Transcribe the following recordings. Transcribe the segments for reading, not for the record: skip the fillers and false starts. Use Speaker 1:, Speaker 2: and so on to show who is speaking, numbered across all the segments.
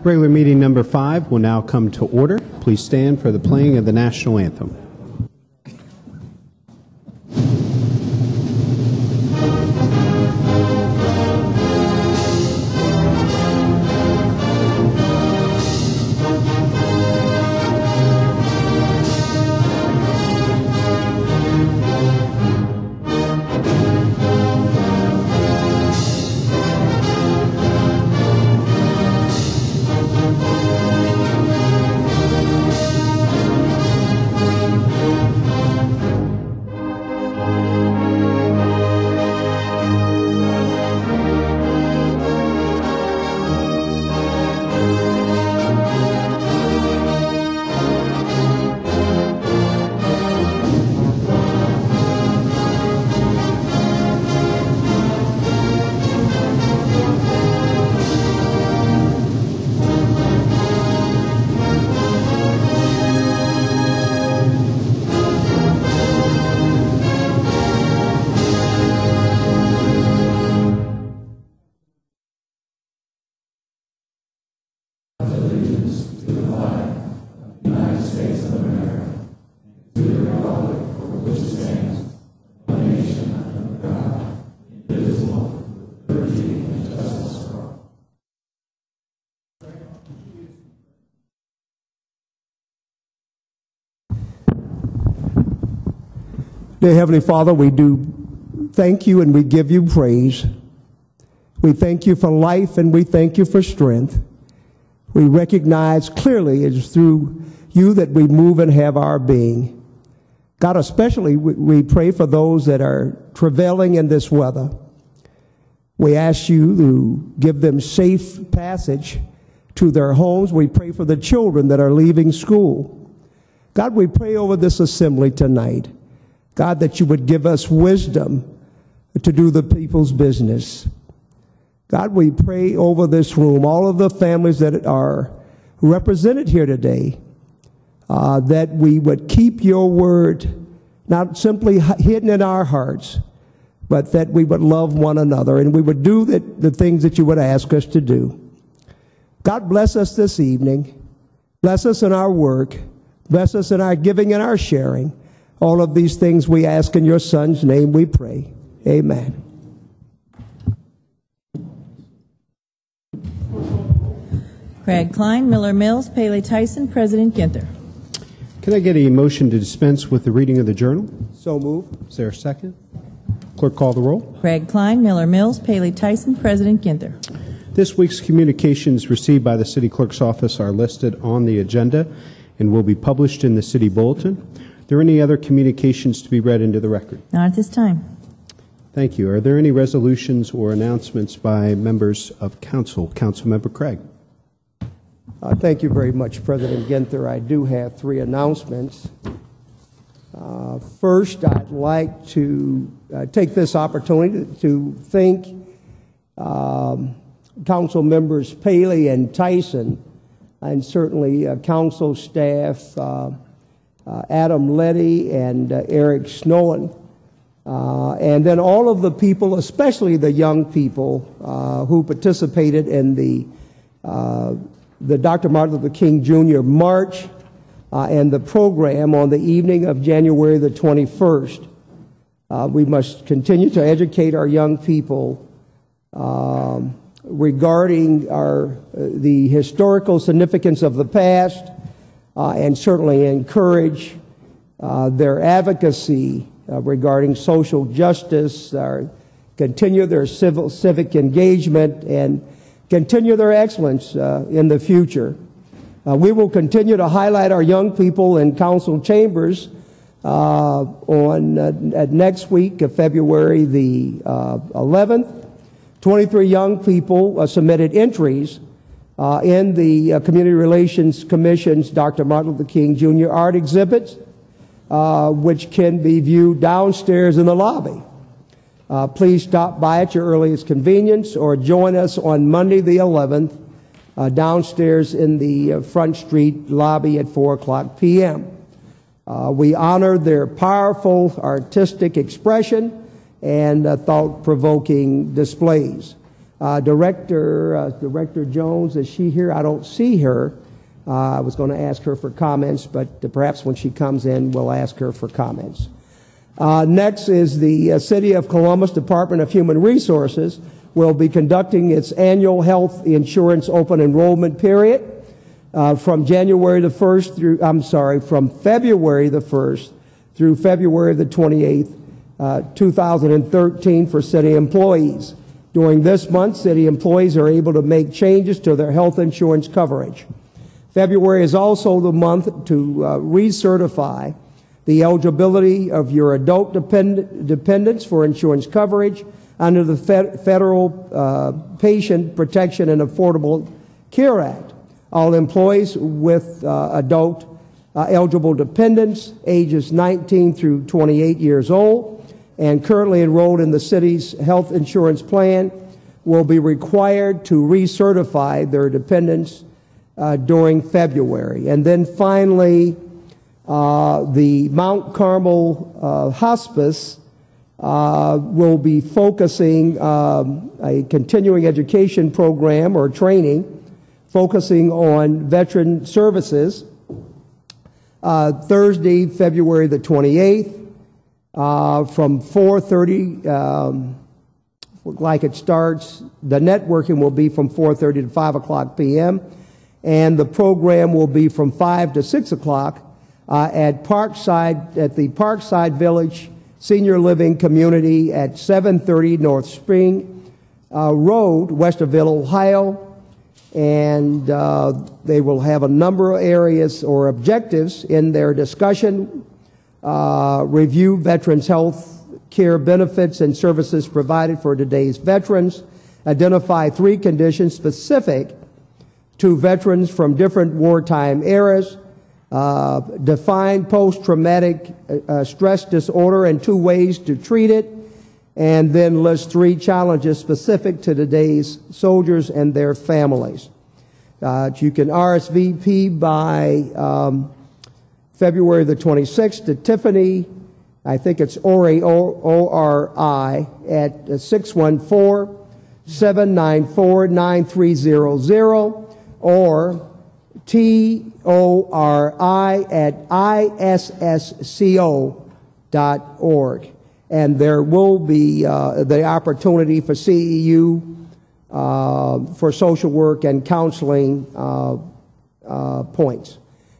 Speaker 1: Regular meeting number 5 will now come to order. Please stand for the playing of the national anthem.
Speaker 2: Dear Heavenly Father, we do thank you and we give you praise. We thank you for life and we thank you for strength. We recognize clearly it is through you that we move and have our being. God, especially we pray for those that are travailing in this weather. We ask you to give them safe passage to their homes. We pray for the children that are leaving school. God, we pray over this assembly tonight. God, that you would give us wisdom to do the people's business. God, we pray over this room, all of the families that are represented here today, that we would keep your word not simply hidden in our hearts, but that we would love one another and we would do the things that you would ask us to do. God, bless us this evening. Bless us in our work. Bless us in our giving and our sharing. All of these things we ask in your Son's name we pray. Amen.
Speaker 3: Craig Klein, Miller Mills, Paley Tyson, President Ginther.
Speaker 1: Can I get a motion to dispense with the reading of the journal?
Speaker 2: So move.
Speaker 1: Is there a second? Clerk, call the roll.
Speaker 3: Craig Klein, Miller Mills, Paley Tyson, President Ginther.
Speaker 1: This week's communications received by the City Clerk's office are listed on the agenda and will be published in the City Bulletin. Are there any other communications to be read into the record?
Speaker 3: Not at this time.
Speaker 1: Thank you. Are there any resolutions or announcements by members of council? Councilmember Craig.
Speaker 2: Thank you very much, President Ginther. I do have 3 announcements. First, I'd like to take this opportunity to thank council members Paley and Tyson, and certainly council staff Adam Letty and Eric Snowen, and then all of the people, especially the young people who participated in the Dr. Martin Luther King Jr. March and the program on the evening of January the 21st. We must continue to educate our young people regarding the historical significance of the past, and certainly encourage their advocacy regarding social justice, continue their civic engagement, and continue their excellence in the future. We will continue to highlight our young people in council chambers at next week of February the 11th. 23 young people submitted entries in the Community Relations Commission's Dr. Martin Luther King Jr. art exhibits, which can be viewed downstairs in the lobby. Please stop by at your earliest convenience or join us on Monday the 11th downstairs in the Front Street lobby at 4 p.m. We honor their powerful artistic expression and thought-provoking displays. Director Jones, is she here? I don't see her. I was going to ask her for comments, but perhaps when she comes in, we'll ask her for comments. Next is the City of Columbus Department of Human Resources will be conducting its annual health insurance open enrollment period from February the 1st through February the 28th, 2013 for city employees. During this month, city employees are able to make changes to their health insurance coverage. February is also the month to recertify the eligibility of your adult dependents for insurance coverage under the Federal Patient Protection and Affordable Care Act. All employees with adult eligible dependents ages 19 through 28 years old and currently enrolled in the city's health insurance plan will be required to recertify their dependents during February. And then finally, the Mount Carmel Hospice will be focusing a continuing education program or training focusing on veteran services Thursday, February the 28th from 4:30, like it starts, the networking will be from 4:30 to 5 o'clock p.m. and the program will be from 5 to 6 o'clock at the Parkside Village Senior Living Community at 730 North Spring Road, Westerville, Ohio. And they will have a number of areas or objectives in their discussion. Review veterans' health care benefits and services provided for today's veterans. Identify 3 conditions specific to veterans from different wartime eras. Define post-traumatic stress disorder and 2 ways to treat it. And then list 3 challenges specific to today's soldiers and their families. You can RSVP by February the 26th to Tiffany, I think it's Ori, O-R-I, at 614-794-9300 or TORI at issco.org. And there will be the opportunity for CEU for social work and counseling points.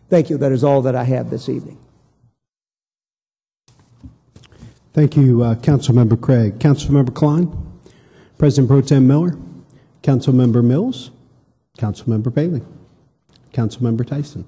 Speaker 2: Thank you. That is all that I have this evening.
Speaker 1: Thank you, Councilmember Craig. Councilmember Klein, President Pro Tem Miller, Councilmember Mills, Councilmember Bailey, Councilmember Tyson.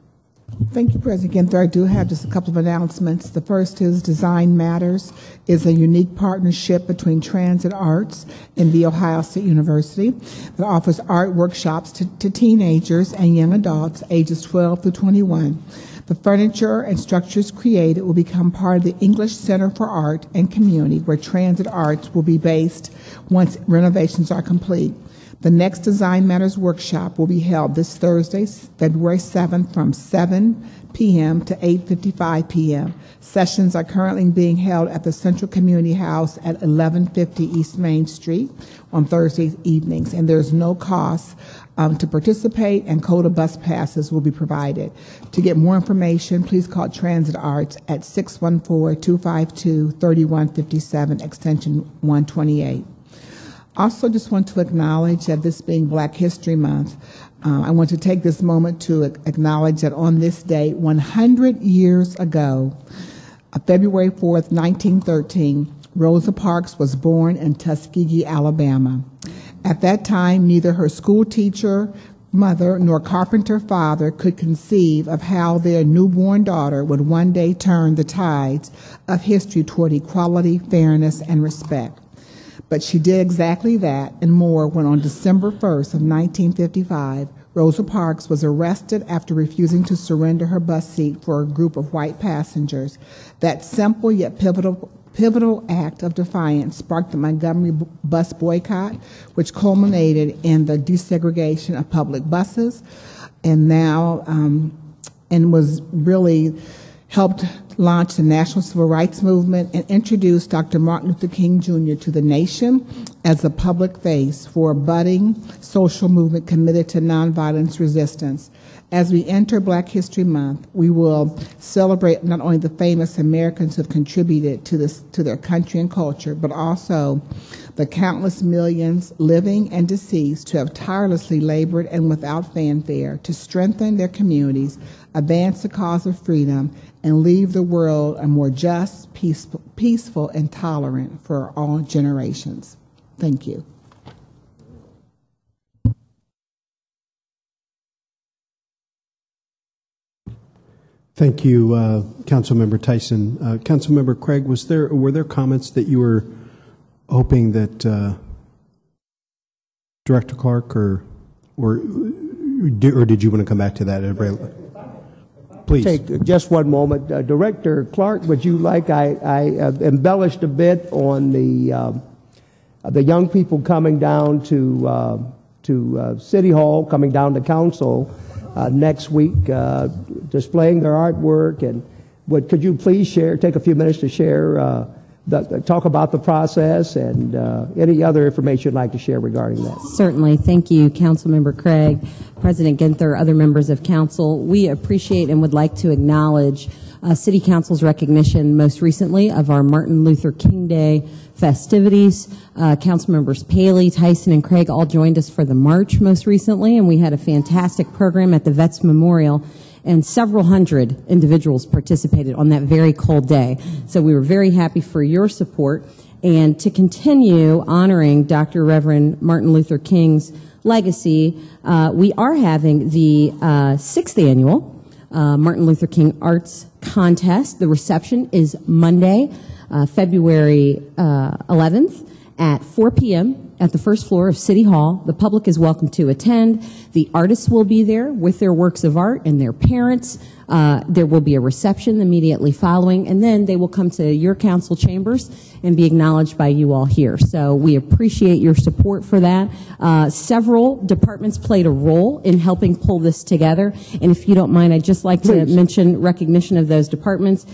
Speaker 4: Thank you, President Ginther. I do have just a couple of announcements. The first is Design Matters is a unique partnership between Transit Arts and The Ohio State University that offers art workshops to teenagers and young adults ages 12 through 21. The furniture and structures created will become part of the English Center for Art and Community, where Transit Arts will be based once renovations are complete. The next Design Matters workshop will be held this Thursday, February 7th from 7 p.m. to 8:55 p.m. Sessions are currently being held at the Central Community House at 1150 East Main Street on Thursday evenings, and there's no cost to participate, and CODA bus passes will be provided. To get more information, please call Transit Arts at 614-252-3157, extension 128. Also, just want to acknowledge that this being Black History Month, I want to take this moment to acknowledge that on this day, 100 years ago, February 4th, 1913, Rosa Parks was born in Tuskegee, Alabama. At that time, neither her school teacher, mother, nor carpenter father could conceive of how their newborn daughter would one day turn the tides of history toward equality, fairness, and respect. But she did exactly that and more when on December 1st of 1955, Rosa Parks was arrested after refusing to surrender her bus seat for a group of white passengers. That simple yet pivotal act of defiance sparked the Montgomery bus boycott, which culminated in the desegregation of public buses, and was really helped launch the National Civil Rights Movement, and introduced Dr. Martin Luther King Jr. to the nation as a public face for a budding social movement committed to nonviolence resistance. As we enter Black History Month, we will celebrate not only the famous Americans who have contributed to their country and culture, but also the countless millions, living and deceased, who have tirelessly labored and without fanfare to strengthen their communities, advance the cause of freedom, and leave the world a more just, peaceful, and tolerant for all generations. Thank you.
Speaker 1: Thank you, Councilmember Tyson. Councilmember Craig, were there comments that you were hoping that Director Clark or did you want to come back to that? Please.
Speaker 2: Take just one moment. Director Clark, would you like, I embellished a bit on the young people coming down to City Hall, coming down to Council next week, displaying their artwork. And could you please take a few minutes to share, talk about the process and any other information you'd like to share regarding that?
Speaker 5: Certainly. Thank you, Councilmember Craig, President Ginther, other members of Council. We appreciate and would like to acknowledge City Council's recognition most recently of our Martin Luther King Day festivities. Councilmembers Paley, Tyson, and Craig all joined us for the march most recently, and we had a fantastic program at the Vets Memorial, and several hundred individuals participated on that very cold day. So we were very happy for your support. And to continue honoring Dr. Reverend Martin Luther King's legacy, we are having the 6th annual Martin Luther King Arts Contest. The reception is Monday, February 11th at 4 p.m. at the first floor of City Hall. The public is welcome to attend. The artists will be there with their works of art and their parents. There will be a reception immediately following, and then they will come to your council chambers and be acknowledged by you all here. So we appreciate your support for that. Several departments played a role in helping pull this together, and if you don't mind, I'd just like to mention recognition of those departments.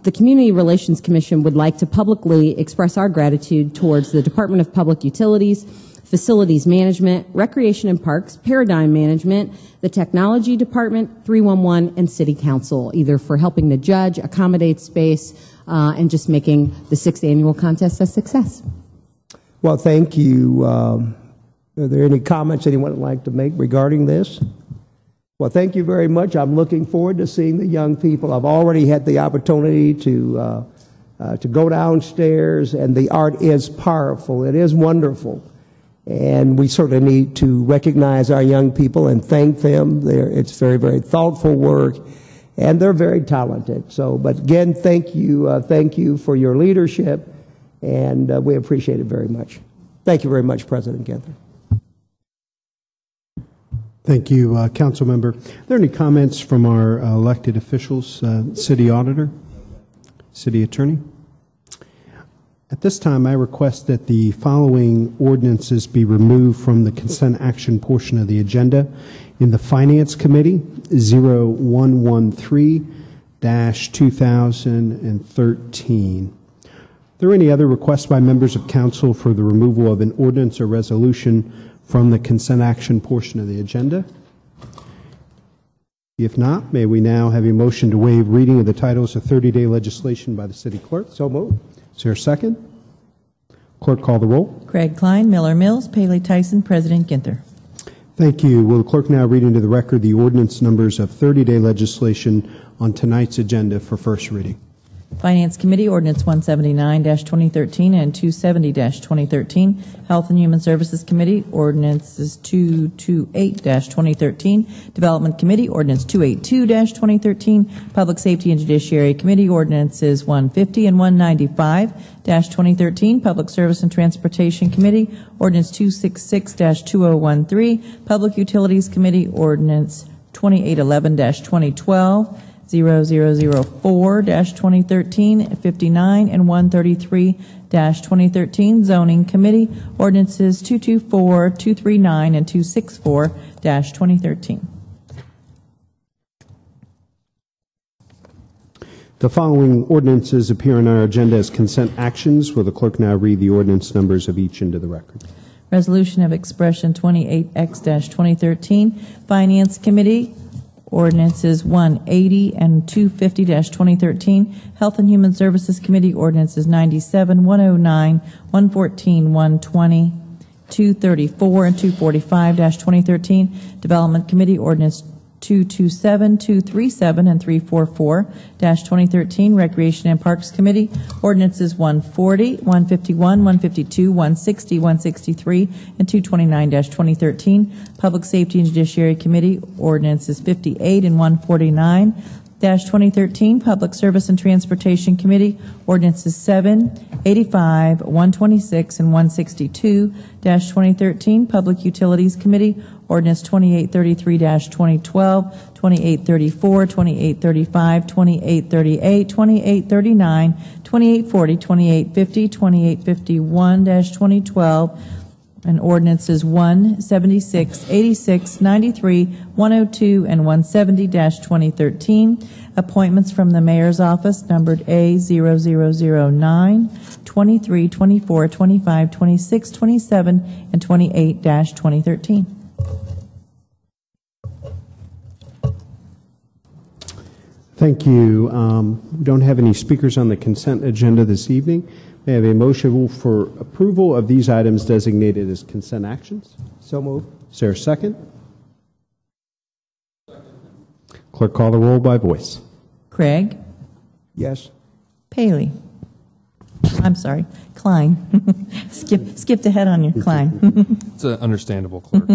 Speaker 5: The Community Relations Commission would like to publicly express our gratitude towards the Department of Public Utilities, Facilities Management, Recreation and Parks, Paradigm Management, the Technology Department, 311, and City Council, either for helping the judge accommodate space and just making the 6th annual contest a success.
Speaker 2: Well, thank you. Are there any comments anyone would like to make regarding this? Well, thank you very much. I'm looking forward to seeing the young people. I've already had the opportunity to go downstairs, and the art is powerful. It is wonderful. And we certainly need to recognize our young people and thank them. It's very, very thoughtful work, and they're very talented. So, but again, thank you for your leadership, and we appreciate it very much. Thank you very much, President Ginther.
Speaker 1: Thank you, Council Member. Are there any comments from our elected officials, City Auditor, City Attorney? At this time, I request that the following ordinances be removed from the consent action portion of the agenda. In the Finance Committee, 0113-2013. Are there any other requests by members of Council for the removal of an ordinance or resolution from the consent action portion of the agenda? If not, may we now have a motion to waive reading of the titles of 30-day legislation by the City Clerk?
Speaker 2: So moved.
Speaker 1: Is there a second? Clerk, call the roll.
Speaker 3: Craig Klein, Miller Mills, Paley Tyson, President Ginther.
Speaker 1: Thank you. Will the clerk now read into the record the ordinance numbers of 30-day legislation on tonight's agenda for first reading?
Speaker 3: Finance Committee, Ordinance 179-2013 and 270-2013. Health and Human Services Committee, Ordinances 228-2013. Development Committee, Ordinance 282-2013. Public Safety and Judiciary Committee, Ordinances 150 and 195-2013. Public Service and Transportation Committee, Ordinance 266-2013. Public Utilities Committee, Ordinance 2811-2012. 0004-2013, 59, and 133-2013. Zoning Committee, Ordinances 224, 239, and 264-2013.
Speaker 1: The following ordinances appear on our agenda as consent actions. Will the clerk now read the ordinance numbers of each into the record?
Speaker 3: Resolution of Expression 28X-2013, Finance Committee, ordinances 180 and 250-2013, Health and Human Services Committee, ordinances 97, 109, 114, 120, 234, and 245-2013, Development Committee, ordinance 227, 237, and 344-2013, Recreation and Parks Committee, ordinances 140, 151, 152, 160, 163, and 229-2013, Public Safety and Judiciary Committee, ordinances 58 and 149-2013, Public Service and Transportation Committee, ordinances 7, 85, 126, and 162-2013, Public Utilities Committee, ordinance 2833-2012, 2834, 2835, 2838, 2839, 2840, 2850, 2851-2012, and ordinances 1, 76, 86, 93, 102, and 170-2013. Appointments from the Mayor's Office, numbered A0009, 23, 24, 25, 26, 27, and 28-2013.
Speaker 1: Thank you. We don't have any speakers on the consent agenda this evening. May I have a motion for approval of these items designated as consent actions?
Speaker 2: So moved.
Speaker 1: Is there a second? Clerk, call the roll by voice.
Speaker 3: Craig?
Speaker 2: Yes.
Speaker 3: Paley? I'm sorry, Klein. Skipped ahead on you, Klein.
Speaker 6: It's understandable, Clerk.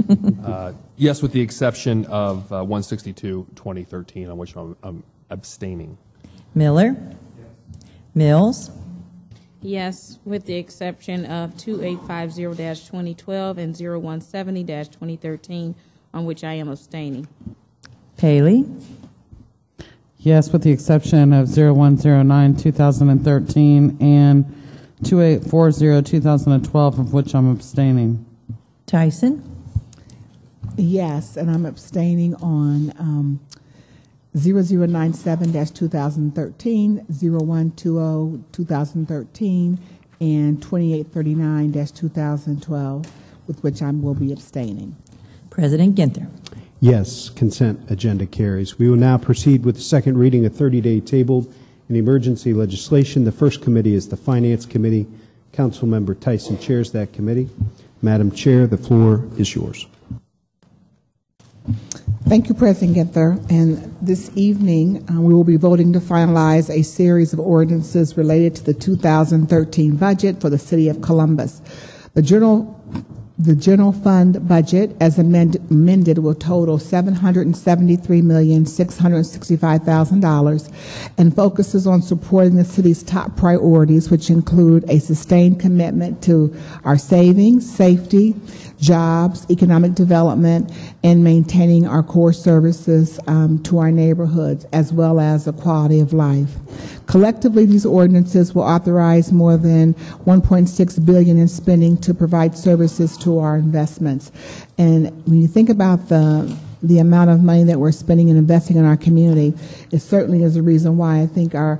Speaker 6: Yes, with the exception of 162, 2013, on which I'm abstaining.
Speaker 3: Miller? Mills?
Speaker 7: Yes, with the exception of 2850-2012 and 0170-2013, on which I am abstaining.
Speaker 3: Paley?
Speaker 8: Yes, with the exception of 0109, 2013 and 2840, 2012, of which I'm abstaining.
Speaker 3: Tyson?
Speaker 4: Yes, and I'm abstaining on 0097-2013, 0120, 2013, and 2839-2012, with which I will be abstaining.
Speaker 3: President Ginther.
Speaker 1: Yes, consent agenda carries. We will now proceed with the second reading of 30-day tabled and emergency legislation. The first committee is the Finance Committee. Councilmember Tyson chairs that committee. Madam Chair, the floor is yours.
Speaker 4: Thank you, President Ginther. And this evening, we will be voting to finalize a series of ordinances related to the 2013 budget for the City of Columbus. The general fund budget, as amended, will total $773,665,000 and focuses on supporting the city's top priorities, which include a sustained commitment to our savings, safety, jobs, economic development, and maintaining our core services to our neighborhoods, as well as the quality of life. Collectively, these ordinances will authorize more than $1.6 billion in spending to provide services to our investments. And when you think about the amount of money that we're spending and investing in our community, it certainly is a reason why I think our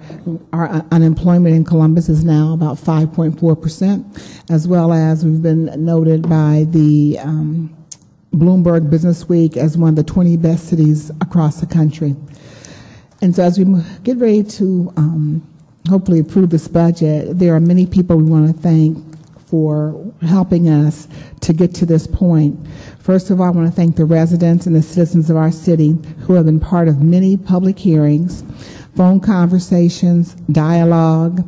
Speaker 4: unemployment in Columbus is now about 5.4%, as well as we've been noted by the Bloomberg Business Week as one of the 20 best cities across the country. And so as we get ready to hopefully approve this budget, there are many people we want to thank for helping us to get to this point. First of all, I want to thank the residents and the citizens of our city who have been part of many public hearings, phone conversations, dialogue,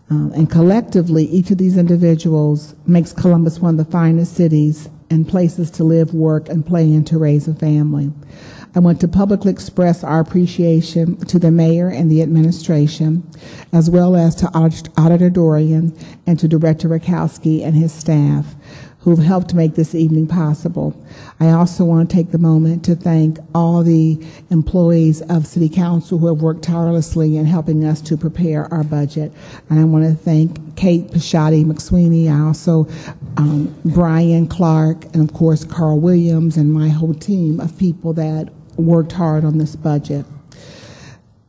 Speaker 4: and collectively, each of these individuals makes Columbus one of the finest cities and places to live, work, and play and to raise a family. I want to publicly express our appreciation to the mayor and the administration, as well as to Auditor Dorian and to Director Rakowski and his staff, who've helped make this evening possible. I also want to take the moment to thank all the employees of City Council who have worked tirelessly in helping us to prepare our budget. And I want to thank Kate Pishotti McSweeney, also Brian Clark, and of course Carl Williams and my whole team of people that worked hard on this budget.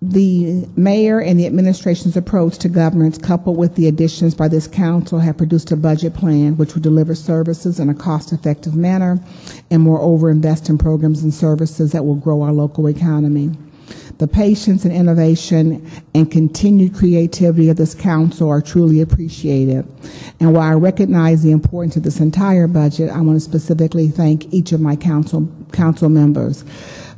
Speaker 4: The mayor and the administration's approach to governance, coupled with the additions by this council, have produced a budget plan which will deliver services in a cost-effective manner and, moreover, invest in programs and services that will grow our local economy. The patience and innovation and continued creativity of this council are truly appreciated. And while I recognize the importance of this entire budget, I want to specifically thank each of my council members.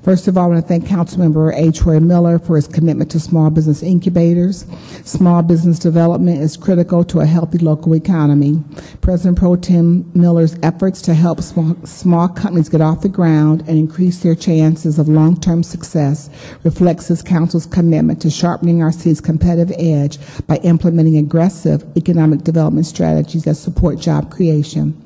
Speaker 4: First of all, I want to thank Councilmember A. Troy Miller for his commitment to small business incubators. Small business development is critical to a healthy local economy. President Pro Tem Miller's efforts to help small companies get off the ground and increase their chances of long-term success reflects this council's commitment to sharpening our city's competitive edge by implementing aggressive economic development strategies that support job creation.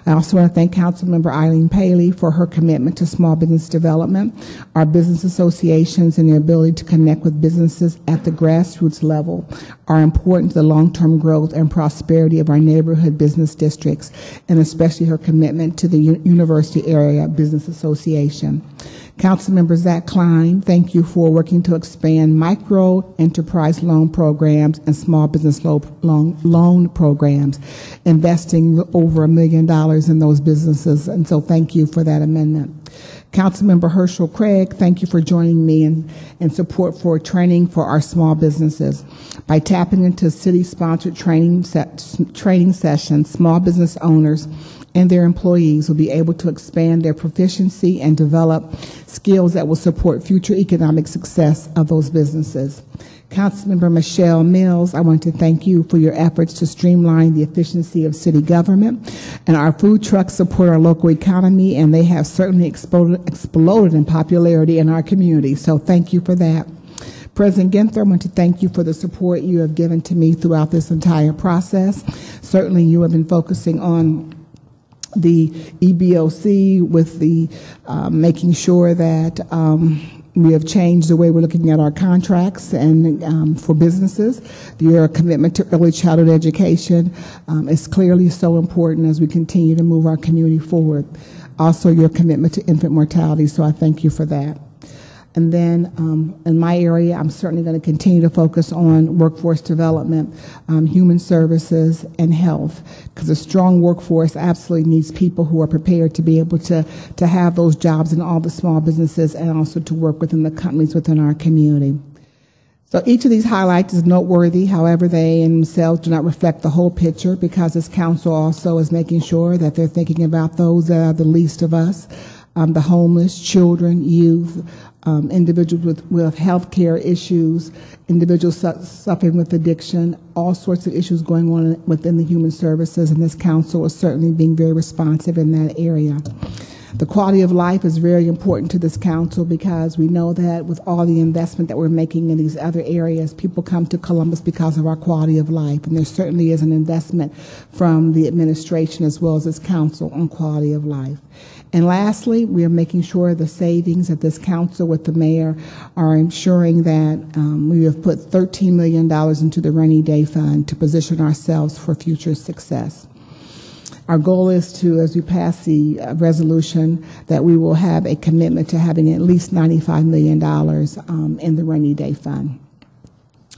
Speaker 4: I also want to thank Councilmember Eileen Paley for her commitment to small business development. Our business associations and their ability to connect with businesses at the grassroots level are important to the long-term growth and prosperity of our neighborhood business districts, and especially her commitment to the University Area Business Association. Councilmember Zach Klein, thank you for working to expand micro enterprise loan programs and small business loan programs, investing over $1 million in those businesses, and so thank you for that amendment. Councilmember Herschel Craig, thank you for joining me in support for training for our small businesses. By tapping into city-sponsored training sessions, small business owners and their employees will be able to expand their proficiency and develop skills that will support future economic success of those businesses. Councilmember Michelle Mills, I want to thank you for your efforts to streamline the efficiency of city government. And our food trucks support our local economy, and they have certainly exploded in popularity in our community. So thank you for that. President Ginther, I want to thank you for the support you have given to me throughout this entire process. Certainly you have been focusing on the EBOC with the making sure that we have changed the way we're looking at our contracts and for businesses. Your commitment to early childhood education is clearly so important as we continue to move our community forward. Also, your commitment to infant mortality, so I thank you for that. And then in my area, I'm certainly going to continue to focus on workforce development, human services, and health, because a strong workforce absolutely needs people who are prepared to be able to have those jobs in all the small businesses and also to work within the companies within our community. So each of these highlights is noteworthy. However, they in themselves do not reflect the whole picture, because this council also is making sure that they're thinking about those that are the least of us, the homeless, children, youth, individuals with health care issues, individuals suffering with addiction, all sorts of issues going on within the human services, and this council is certainly being very responsive in that area. The quality of life is very important to this council, because we know that with all the investment that we're making in these other areas, people come to Columbus because of our quality of life, and there certainly is an investment from the administration as well as this council on quality of life. And lastly, we are making sure the savings of this council with the mayor are ensuring that we have put $13 million into the rainy day fund to position ourselves for future success. Our goal is to, as we pass the resolution, that we will have a commitment to having at least $95 million in the rainy day fund.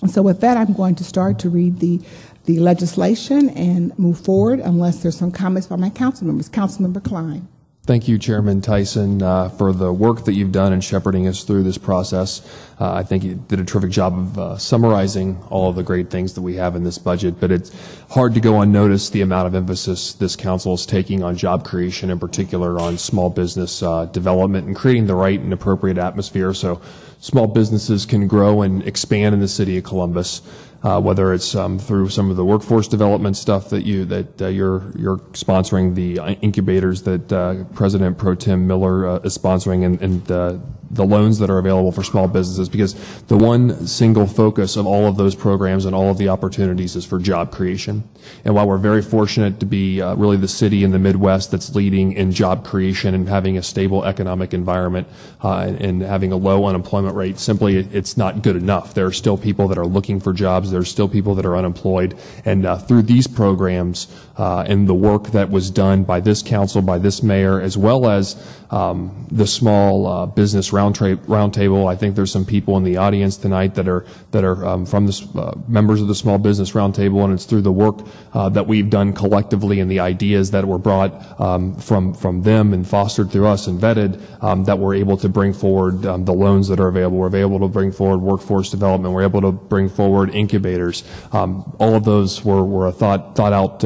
Speaker 4: And so with that, I'm going to start to read the legislation and move forward unless there's some comments by my council members. Councilmember Klein.
Speaker 6: Thank you, Chairman Tyson, for the work that you've done in shepherding us through this process. I think you did a terrific job of summarizing all of the great things that we have in this budget, but it's hard to go unnoticed the amount of emphasis this council is taking on job creation, in particular on small business development and creating the right and appropriate atmosphere so small businesses can grow and expand in the city of Columbus. Whether it's through some of the workforce development stuff that you're sponsoring, the incubators that President Pro Tem Miller is sponsoring, and the loans that are available for small businesses, because the one single focus of all of those programs and all of the opportunities is for job creation. And while we're very fortunate to be really the city in the Midwest that's leading in job creation and having a stable economic environment and having a low unemployment rate, simply it's not good enough. There are still people that are looking for jobs. There's still people that are unemployed. And through these programs and the work that was done by this council, by this mayor, as well as the small business roundtable Roundtable. I think there's some people in the audience tonight that are from this members of the Small Business Roundtable, and it's through the work that we've done collectively and the ideas that were brought from them and fostered through us and vetted that we're able to bring forward the loans that are available. We're able to bring forward workforce development. We're able to bring forward incubators. All of those were a thought out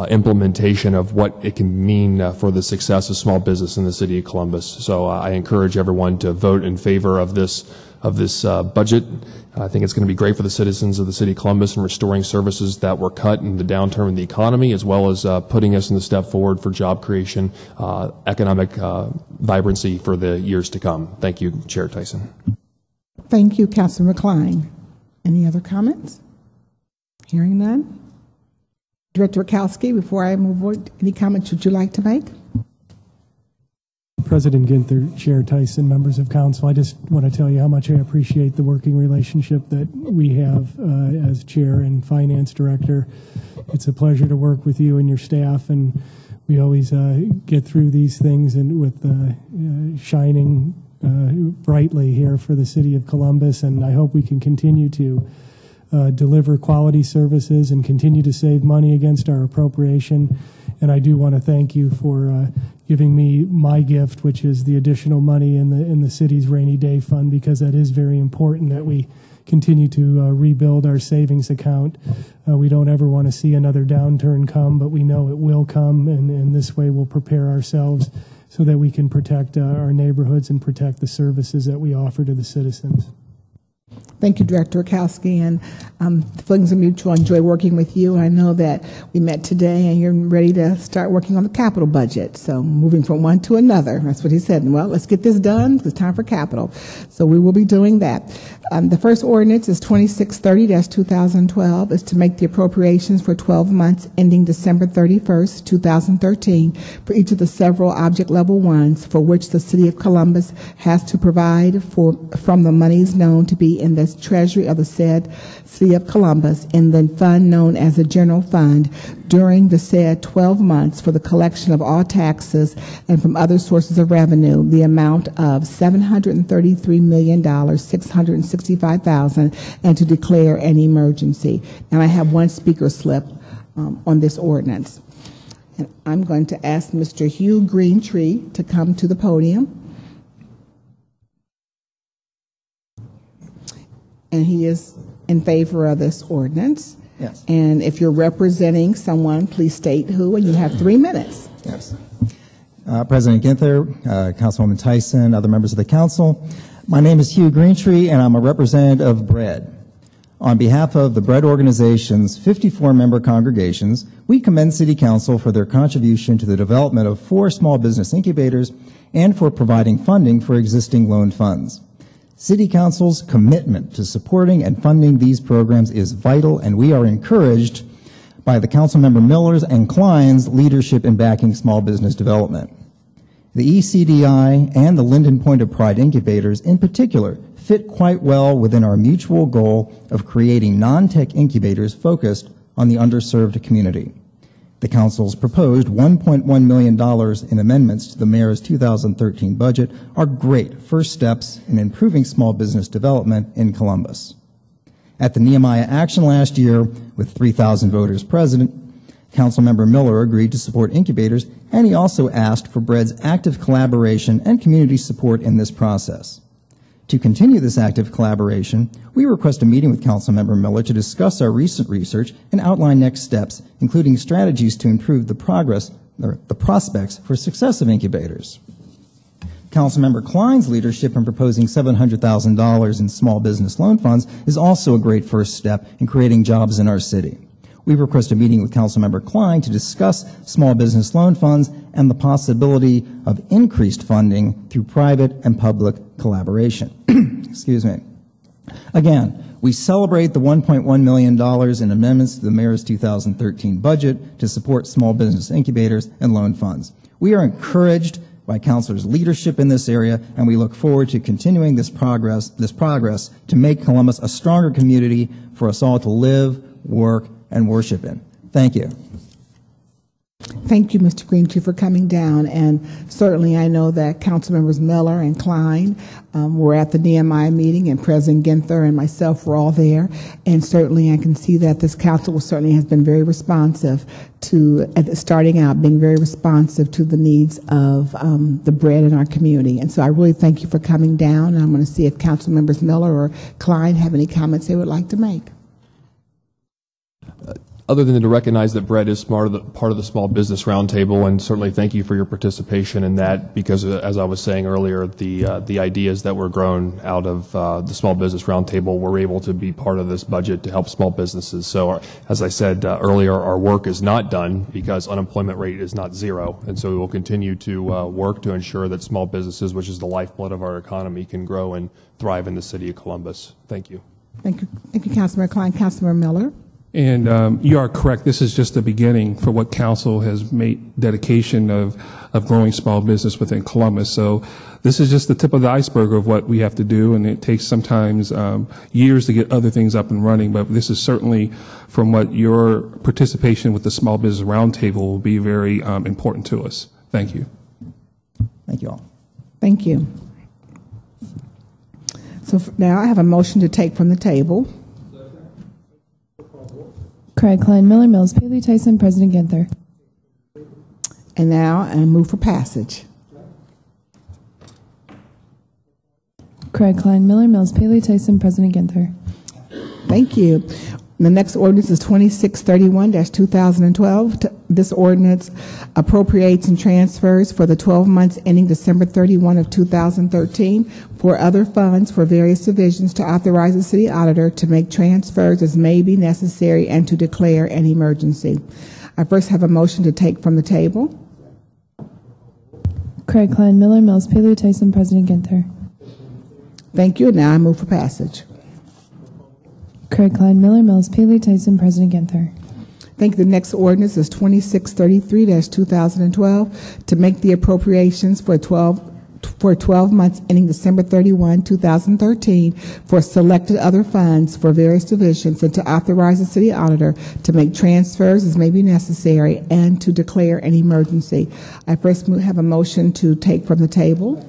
Speaker 6: implementation of what it can mean for the success of small business in the city of Columbus. So I encourage everyone to vote in favor of this budget. I think it's going to be great for the citizens of the city of Columbus in restoring services that were cut in the downturn in the economy, as well as putting us in the step forward for job creation, economic vibrancy for the years to come. Thank you, Chair Tyson.
Speaker 4: Thank you, Councilor McCline. Any other comments? Hearing none. Director Rakowski, before I move on, any comments would you like to make?
Speaker 9: President Ginther, Chair Tyson, members of council, I just want to tell you how much I appreciate the working relationship that we have as chair and finance director. It's a pleasure to work with you and your staff, and we always get through these things and with shining brightly here for the city of Columbus, and I hope we can continue to deliver quality services and continue to save money against our appropriation. And I do want to thank you for giving me my gift, which is the additional money in the city's rainy day fund, because that is very important that we continue to rebuild our savings account. We don't ever want to see another downturn come, but we know it will come, and this way we'll prepare ourselves so that we can protect our neighborhoods and protect the services that we offer to the citizens.
Speaker 4: Thank you, Director Rakowski, and the feelings are mutual. I enjoy working with you. I know that we met today and you're ready to start working on the capital budget. So moving from one to another, that's what he said. Well, let's get this done. It's time for capital. So we will be doing that. The first ordinance is 2630-2012. It's to make the appropriations for 12 months ending December 31st, 2013 for each of the several object level ones for which the City of Columbus has to provide from the monies known to be in the treasury of the said City of Columbus in the fund known as the general fund during the said 12 months for the collection of all taxes and from other sources of revenue, the amount of $733,665,000, and to declare an emergency. And I have one speaker slip on this ordinance. And I'm going to ask Mr. Hugh Greentree to come to the podium. And he is in favor of this ordinance.
Speaker 10: Yes.
Speaker 4: And if you're representing someone, please state who, and you have 3 minutes.
Speaker 10: Yes. President Ginther, Councilwoman Tyson, other members of the council. My name is Hugh Greentree, and I'm a representative of BREAD. On behalf of the BREAD organization's 54-member congregations, we commend City Council for their contribution to the development of 4 small business incubators and for providing funding for existing loan funds. City Council's commitment to supporting and funding these programs is vital, and we are encouraged by the Councilmember Miller's and Klein's leadership in backing small business development. The ECDI and the Linden Point of Pride incubators in particular fit quite well within our mutual goal of creating non-tech incubators focused on the underserved community. The Council's proposed $1.1 million in amendments to the Mayor's 2013 budget are great first steps in improving small business development in Columbus. At the Nehemiah Action last year, with 3,000 voters present, Councilmember Miller agreed to support incubators, and he also asked for BREAD's active collaboration and community support in this process. To continue this active collaboration, we request a meeting with Councilmember Miller to discuss our recent research and outline next steps, including strategies to improve the prospects for success of incubators. Councilmember Klein's leadership in proposing $700,000 in small business loan funds is also a great first step in creating jobs in our city. We request a meeting with Councilmember Klein to discuss small business loan funds and the possibility of increased funding through private and public collaboration. Excuse me. Again, we celebrate the $1.1 million in amendments to the Mayor's 2013 budget to support small business incubators and loan funds. We are encouraged by Councilor's leadership in this area, and we look forward to continuing this progress to make Columbus a stronger community for us all to live, work, and worship in. Thank you.
Speaker 4: Thank you, Mr. Greentree, for coming down. And certainly I know that Council Members Miller and Klein were at the Nehemiah meeting, and President Ginther and myself were all there. And certainly I can see that this council certainly has been very responsive to, starting out, being very responsive to the needs of the bread in our community. And so I really thank you for coming down. And I'm going to see if Council Members Miller or Klein have any comments they would like to make.
Speaker 6: Other than to recognize that bread is part of the Small Business Roundtable, and certainly thank you for your participation in that, because as I was saying earlier, the ideas that were grown out of the Small Business Roundtable were able to be part of this budget to help small businesses. So as I said earlier, our work is not done because unemployment rate is not zero, and so we will continue to work to ensure that small businesses, which is the lifeblood of our economy, can grow and thrive in the city of Columbus. Thank you.
Speaker 4: Thank you, Councilmember Klein. Councilmember Miller.
Speaker 11: And you are correct. This is just the beginning for what council has made dedication of growing small business within Columbus. So this is just the tip of the iceberg of what we have to do, and it takes sometimes years to get other things up and running. But this is certainly, from what your participation with the Small Business Roundtable will be, very important to us. Thank you.
Speaker 10: Thank you all.
Speaker 4: Thank you. So now I have a motion to take from the table.
Speaker 12: Craig, Klein, Miller, Mills, Paley, Tyson, President Ginther.
Speaker 4: And now I move for passage.
Speaker 12: Craig, Klein, Miller, Mills, Paley, Tyson, President Ginther.
Speaker 4: Thank you. The next ordinance is 2631-2012. This ordinance appropriates and transfers for the 12 months ending December 31 of 2013 for other funds for various divisions to authorize the city auditor to make transfers as may be necessary and to declare an emergency. I first have a motion to take from the table.
Speaker 12: Craig, Klein, Miller, Mills, Paley, Tyson, President Ginther.
Speaker 4: Thank you. Now I move for passage.
Speaker 12: Craig, Klein, Miller, Mills, Paley, Tyson, President Ginther.
Speaker 4: Thank you. The next ordinance is 2633-2012 to make the appropriations for 12 months ending December 31, 2013 for selected other funds for various divisions and to authorize the city auditor to make transfers as may be necessary and to declare an emergency. I first have a motion to take from the table.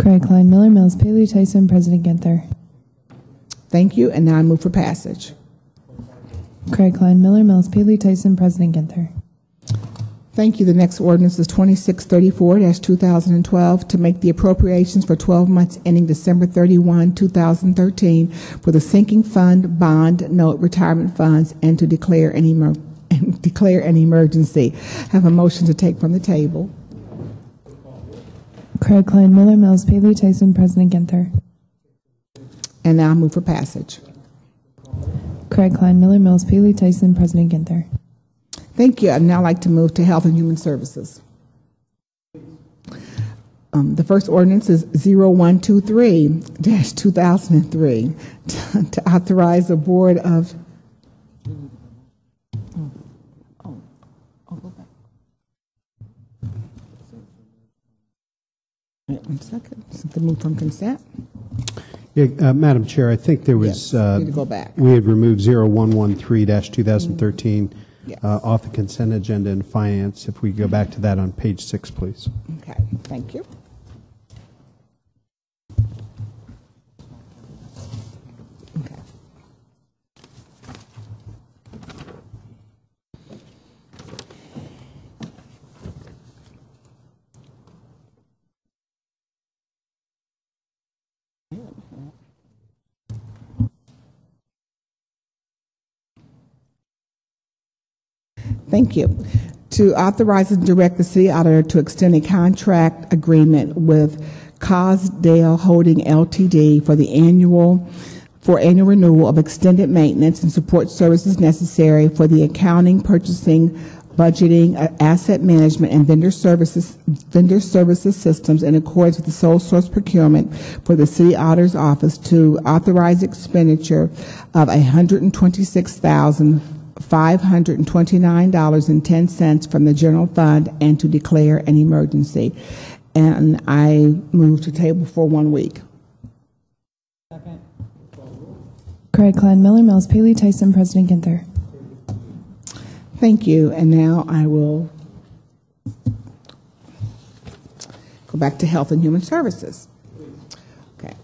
Speaker 12: Craig, Klein, Miller, Mills, Paley, Tyson, President Ginther.
Speaker 4: Thank you. And now I move for passage.
Speaker 12: Craig, Klein, Miller, Mills, Paley, Tyson, President Ginther.
Speaker 4: Thank you. The next ordinance is 2634-2012 to make the appropriations for 12 months ending December 31, 2013 for the sinking fund, bond, note, retirement funds, and to declare an emergency. Have a motion to take from the table.
Speaker 12: Craig, Klein, Miller, Mills, Paley, Tyson, President Ginther.
Speaker 4: And now I move for passage.
Speaker 12: Craig, Klein, Miller, Mills, Paley, Tyson, President Ginther.
Speaker 4: Thank you. I'd now like to move to Health and Human Services. The first ordinance is 0123-2003 to authorize the Board of... One second. Something moved from consent.
Speaker 1: Yeah, Madam Chair, I think there was,
Speaker 4: need to go back.
Speaker 1: we had removed 0113-2013 off the consent agenda in finance. If we go back to that on page 6, please.
Speaker 4: Okay, thank you. Okay. Thank you. To authorize and direct the city auditor to extend a contract agreement with Cosdale Holding Ltd. for annual renewal of extended maintenance and support services necessary for the accounting, purchasing, budgeting, asset management, and vendor services systems in accordance with the sole source procurement for the city auditor's office, to authorize expenditure of $126,529.10 from the general fund and to declare an emergency. And I move to table for 1 week.
Speaker 12: Second. Craig, Klein, Miller, Mills, Paley, Tyson, President Ginther.
Speaker 4: Thank you. And now I will go back to Health and Human Services. Okay.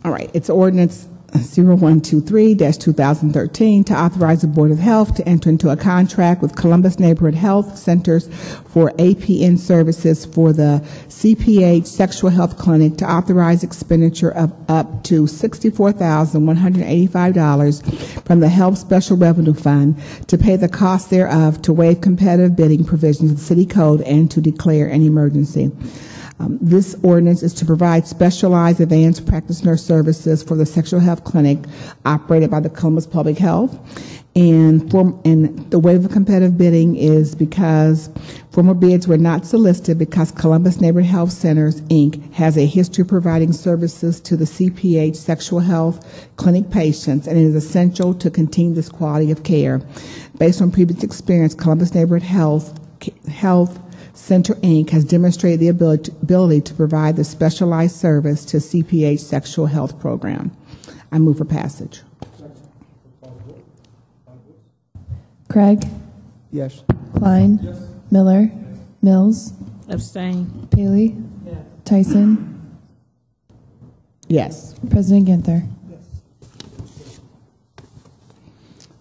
Speaker 4: All right. It's ordinance 0123-2013 to authorize the Board of Health to enter into a contract with Columbus Neighborhood Health Centers for APN services for the CPH Sexual Health Clinic to authorize expenditure of up to $64,185 from the Health Special Revenue Fund to pay the cost thereof, to waive competitive bidding provisions of the City Code, and to declare an emergency. This ordinance is to provide specialized advanced practice nurse services for the sexual health clinic operated by the Columbus Public Health. And the waiver of competitive bidding is because former bids were not solicited because Columbus Neighborhood Health Centers, Inc. has a history of providing services to the CPH sexual health clinic patients, and it is essential to continue this quality of care. Based on previous experience, Columbus Neighborhood Health Center, Inc. has demonstrated the ability to provide the specialized service to CPH sexual health program. I move for passage.
Speaker 12: Craig?
Speaker 2: Yes.
Speaker 12: Klein? Yes. Miller? Mills?
Speaker 7: Abstain.
Speaker 12: Paley? Yes. Tyson?
Speaker 4: Yes.
Speaker 12: President Ginther?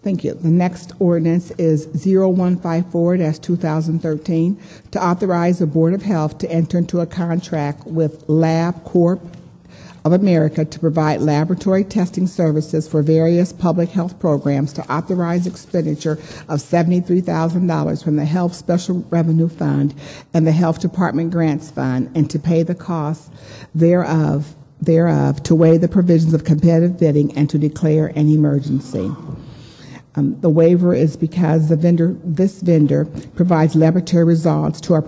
Speaker 4: Thank you. The next ordinance is 0154-2013 to authorize the Board of Health to enter into a contract with LabCorp of America to provide laboratory testing services for various public health programs, to authorize expenditure of $73,000 from the Health Special Revenue Fund and the Health Department Grants Fund, and to pay the costs thereof, to waive the provisions of competitive bidding, and to declare an emergency. The waiver is because this vendor provides laboratory results to our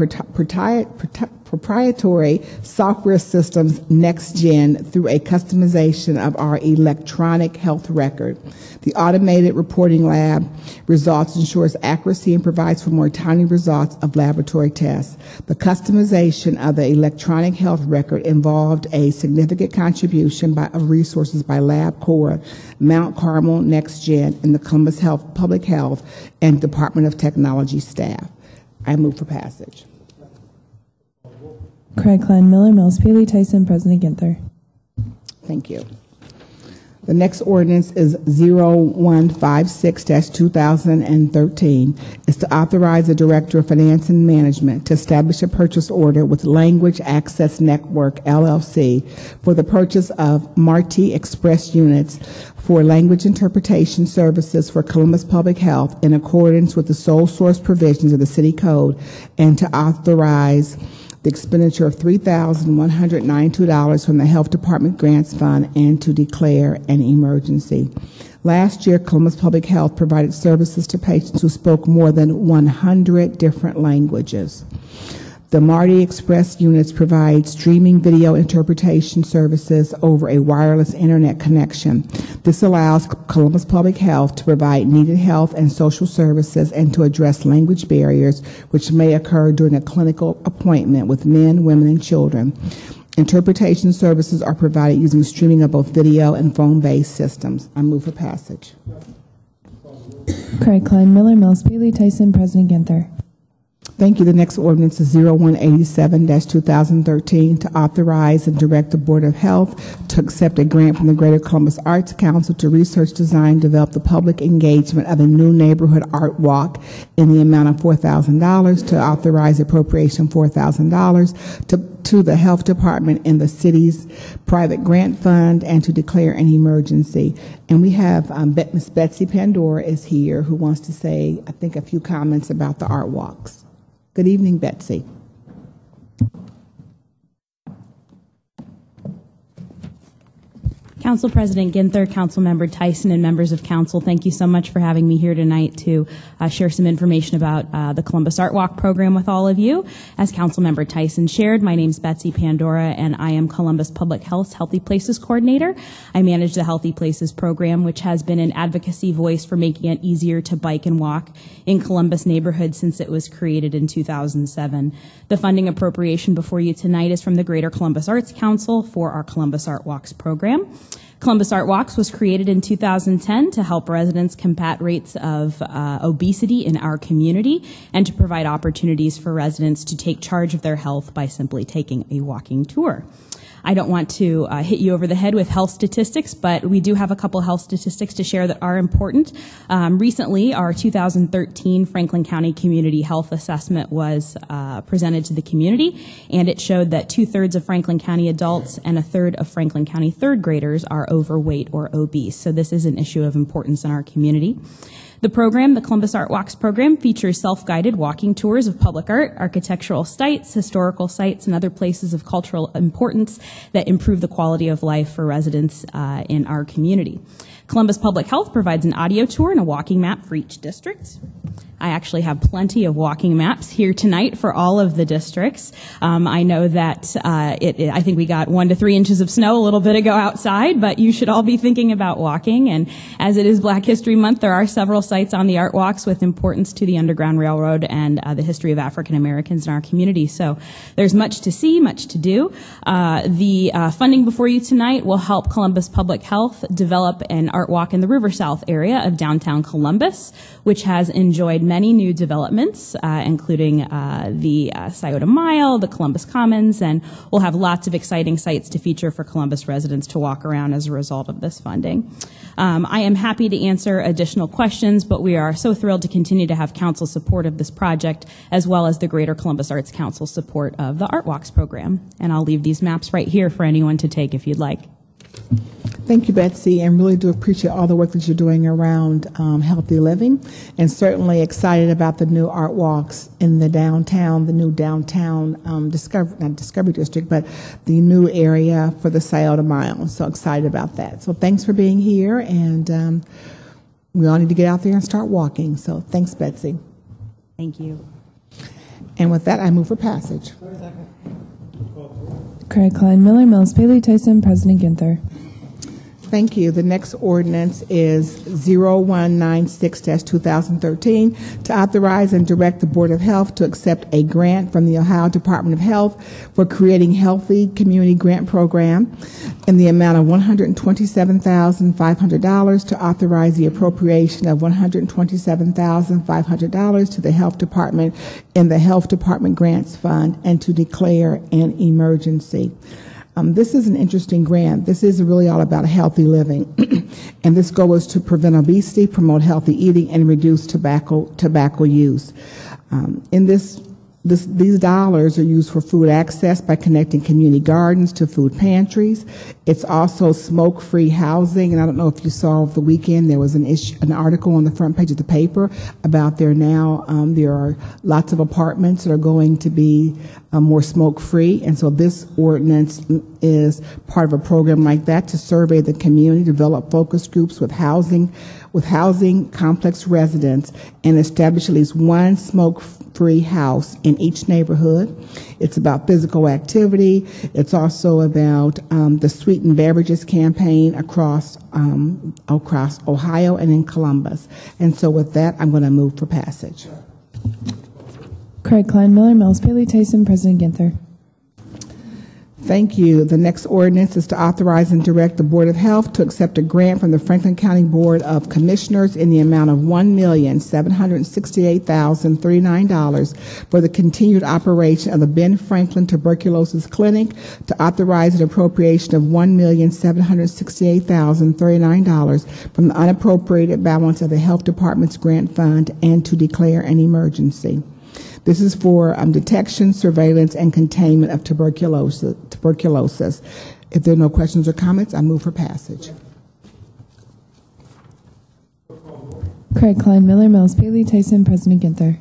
Speaker 4: proprietary software systems, NextGen, through a customization of our electronic health record. The automated reporting lab results ensures accuracy and provides for more timely results of laboratory tests. The customization of the electronic health record involved a significant contribution of resources by LabCorp, Mount Carmel, NextGen, and the Columbus Public Health and Department of Technology staff. I move for passage.
Speaker 12: Craig, Klein, Miller, Mills, Paley, Tyson, President Ginther.
Speaker 4: Thank you. The next ordinance is 0156-2013. It's to authorize the Director of Finance and Management to establish a purchase order with Language Access Network, LLC, for the purchase of Marti Express units for language interpretation services for Columbus Public Health in accordance with the sole source provisions of the City Code, and to authorize the expenditure of $3,192 from the Health Department Grants Fund, and to declare an emergency. Last year, Columbus Public Health provided services to patients who spoke more than 100 different languages. The Marti Express units provide streaming video interpretation services over a wireless internet connection. This allows Columbus Public Health to provide needed health and social services and to address language barriers which may occur during a clinical appointment with men, women, and children. Interpretation services are provided using streaming of both video and phone-based systems. I move for passage.
Speaker 12: Craig, Klein, Miller, Mills, Paley, Tyson, President Ginther.
Speaker 4: Thank you. The next ordinance is 0187-2013 to authorize and direct the Board of Health to accept a grant from the Greater Columbus Arts Council to research, design, and develop the public engagement of a new neighborhood art walk in the amount of $4,000, to authorize appropriation $4,000 to the Health Department and the city's private grant fund, and to declare an emergency. And we have Ms. Betsy Pandora is here, who wants to say, I think, a few comments about the art walks. Good evening, Betsy.
Speaker 13: Council President Ginther, Councilmember Tyson, and members of council, thank you so much for having me here tonight to share some information about the Columbus Art Walk program with all of you. As Councilmember Tyson shared, my name is Betsy Pandora, and I am Columbus Public Health's Healthy Places Coordinator. I manage the Healthy Places program, which has been an advocacy voice for making it easier to bike and walk in Columbus neighborhoods since it was created in 2007. The funding appropriation before you tonight is from the Greater Columbus Arts Council for our Columbus Art Walks program. Columbus Art Walks was created in 2010 to help residents combat rates of obesity in our community and to provide opportunities for residents to take charge of their health by simply taking a walking tour. I don't want to hit you over the head with health statistics, but we do have a couple health statistics to share that are important. Recently, our 2013 Franklin County Community Health Assessment was presented to the community, and it showed that 2/3 of Franklin County adults and 1/3 of Franklin County third graders are overweight or obese. So this is an issue of importance in our community. The program, the Columbus Art Walks program, features self-guided walking tours of public art, architectural sites, historical sites, and other places of cultural importance that improve the quality of life for residents in our community. Columbus Public Health provides an audio tour and a walking map for each district. I actually have plenty of walking maps here tonight for all of the districts. I know that I think we got 1 to 3 inches of snow a little bit ago outside, but you should all be thinking about walking. And as it is Black History Month, there are several sites on the Art Walks with importance to the Underground Railroad and the history of African Americans in our community. So there's much to see, much to do. The funding before you tonight will help Columbus Public Health develop an art walk in the River South area of downtown Columbus, which has enjoyed many new developments, including the Scioto Mile, the Columbus Commons, and we'll have lots of exciting sites to feature for Columbus residents to walk around as a result of this funding. I am happy to answer additional questions, but we are so thrilled to continue to have council support of this project, as well as the Greater Columbus Arts Council support of the Art Walks program. And I'll leave these maps right here for anyone to take if you'd like.
Speaker 4: Thank you, Betsy, and really do appreciate all the work that you're doing around healthy living, and certainly excited about the new art walks in the downtown, the new downtown not Discovery District, but the new area for the Scioto Mile. So excited about that. So thanks for being here, and we all need to get out there and start walking. So thanks, Betsy.
Speaker 13: Thank you.
Speaker 4: And with that, I move for passage.
Speaker 12: Craig Klein, Miller, Mills, Paley, Tyson, President Ginther.
Speaker 4: Thank you. The next ordinance is 0196-2013 to authorize and direct the Board of Health to accept a grant from the Ohio Department of Health for creating Healthy Community Grant Program in the amount of $127,500 to authorize the appropriation of $127,500 to the Health Department in the Health Department Grants Fund and to declare an emergency. This is an interesting grant. This is really all about healthy living. And this goal is to prevent obesity, promote healthy eating, and reduce tobacco use. These dollars are used for food access by connecting community gardens to food pantries. It's also smoke-free housing, and I don't know if you saw over the weekend, there was an article on the front page of the paper about there are lots of apartments that are going to be more smoke-free, and so this ordinance is part of a program like that to survey the community, develop focus groups with housing complex residents, and establish at least one smoke-free house in each neighborhood. It's about physical activity. It's also about the Sweetened Beverages campaign across Ohio and in Columbus. And so with that, I'm going to move for passage.
Speaker 12: Craig Klein, Miller, Mills, Paley, Tyson, President Ginther.
Speaker 4: Thank you. The next ordinance is to authorize and direct the Board of Health to accept a grant from the Franklin County Board of Commissioners in the amount of $1,768,039 for the continued operation of the Ben Franklin Tuberculosis Clinic, to authorize an appropriation of $1,768,039 from the unappropriated balance of the Health Department's grant fund, and to declare an emergency. This is for detection, surveillance, and containment of tuberculosis. If there are no questions or comments, I move for passage.
Speaker 12: Craig Klein, Miller, Mills, Paley, Tyson, President Ginther.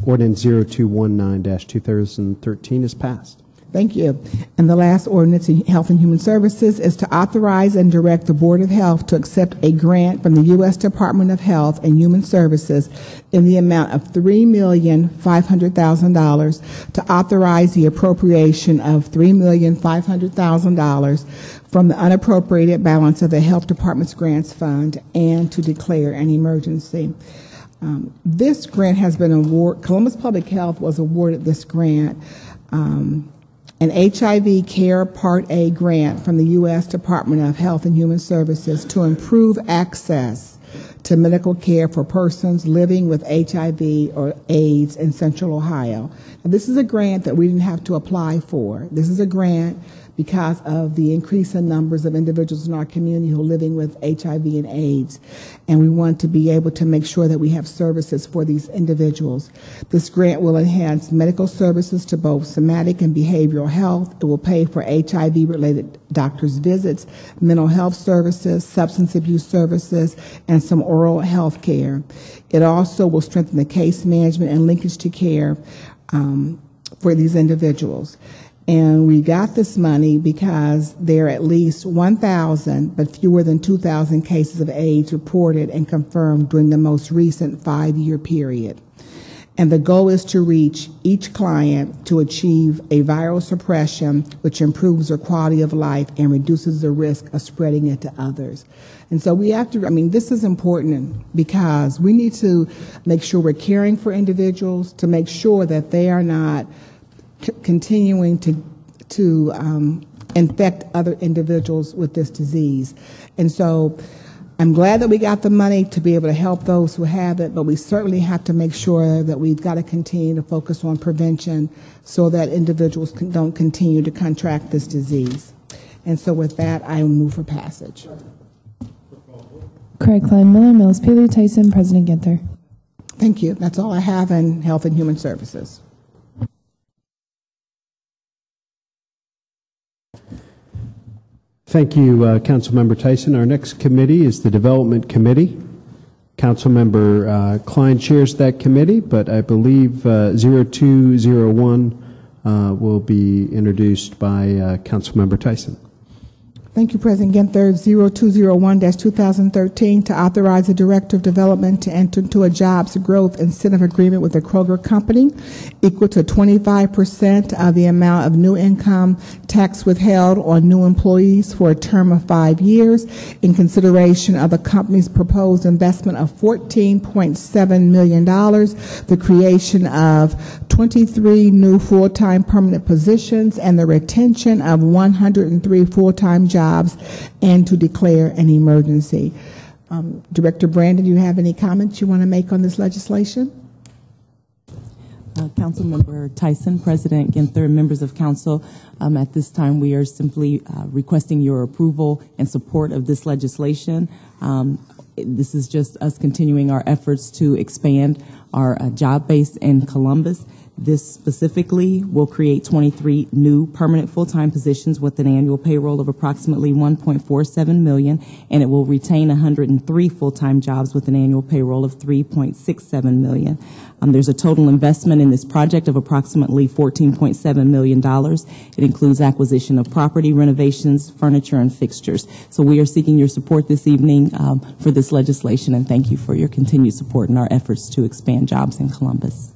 Speaker 1: Ordinance 0219-2013 is passed.
Speaker 4: Thank you. And the last ordinance in Health and Human Services is to authorize and direct the Board of Health to accept a grant from the U.S. Department of Health and Human Services in the amount of $3,500,000 to authorize the appropriation of $3,500,000 from the unappropriated balance of the Health Department's grants fund, and to declare an emergency. This grant has been awarded. Columbus Public Health was awarded this grant. an HIV Care Part A grant from the U.S. Department of Health and Human Services to improve access to medical care for persons living with HIV or AIDS in Central Ohio. Now, this is a grant that we didn't have to apply for. This is a grant because of the increase in numbers of individuals in our community who are living with HIV and AIDS. And we want to be able to make sure that we have services for these individuals. This grant will enhance medical services to both somatic and behavioral health. It will pay for HIV-related doctor's visits, mental health services, substance abuse services, and some oral health care. It also will strengthen the case management and linkage to care for these individuals. And we got this money because there are at least 1,000, but fewer than 2,000 cases of AIDS reported and confirmed during the most recent 5-year period. And the goal is to reach each client to achieve a viral suppression, which improves their quality of life and reduces the risk of spreading it to others. And so we have to, this is important because we need to make sure we're caring for individuals to make sure that they are not continuing to infect other individuals with this disease. And so I'm glad that we got the money to be able to help those who have it, but we certainly have to make sure that we've got to continue to focus on prevention so that individuals don't continue to contract this disease. And so with that, I move for passage.
Speaker 12: Craig Klein, Miller, Mills, Paley, Tyson, President Ginther.
Speaker 4: Thank you. That's all I have in Health and Human Services.
Speaker 1: Thank you, Councilmember Tyson. Our next committee is the Development Committee. Councilmember Klein chairs that committee, but I believe 0201 will be introduced by Councilmember Tyson.
Speaker 4: Thank you, President Ginther. 0201-2013 to authorize the Director of Development to enter into a jobs growth incentive agreement with the Kroger Company equal to 25% of the amount of new income tax withheld on new employees for a term of 5 years in consideration of the company's proposed investment of $14.7 million, the creation of 23 new full-time permanent positions, and the retention of 103 full-time jobs, and to declare an emergency. Director Brandon, do you have any comments you want to make on this legislation?
Speaker 14: Councilmember Tyson, President Ginther, members of council, at this time we are simply requesting your approval and support of this legislation. This is just us continuing our efforts to expand our job base in Columbus. This specifically will create 23 new permanent full-time positions with an annual payroll of approximately $1.47 million, and it will retain 103 full-time jobs with an annual payroll of $3.67 million. There's a total investment in this project of approximately $14.7 million. It includes acquisition of property, renovations, furniture, and fixtures. So we are seeking your support this evening for this legislation, and thank you for your continued support in our efforts to expand jobs in Columbus.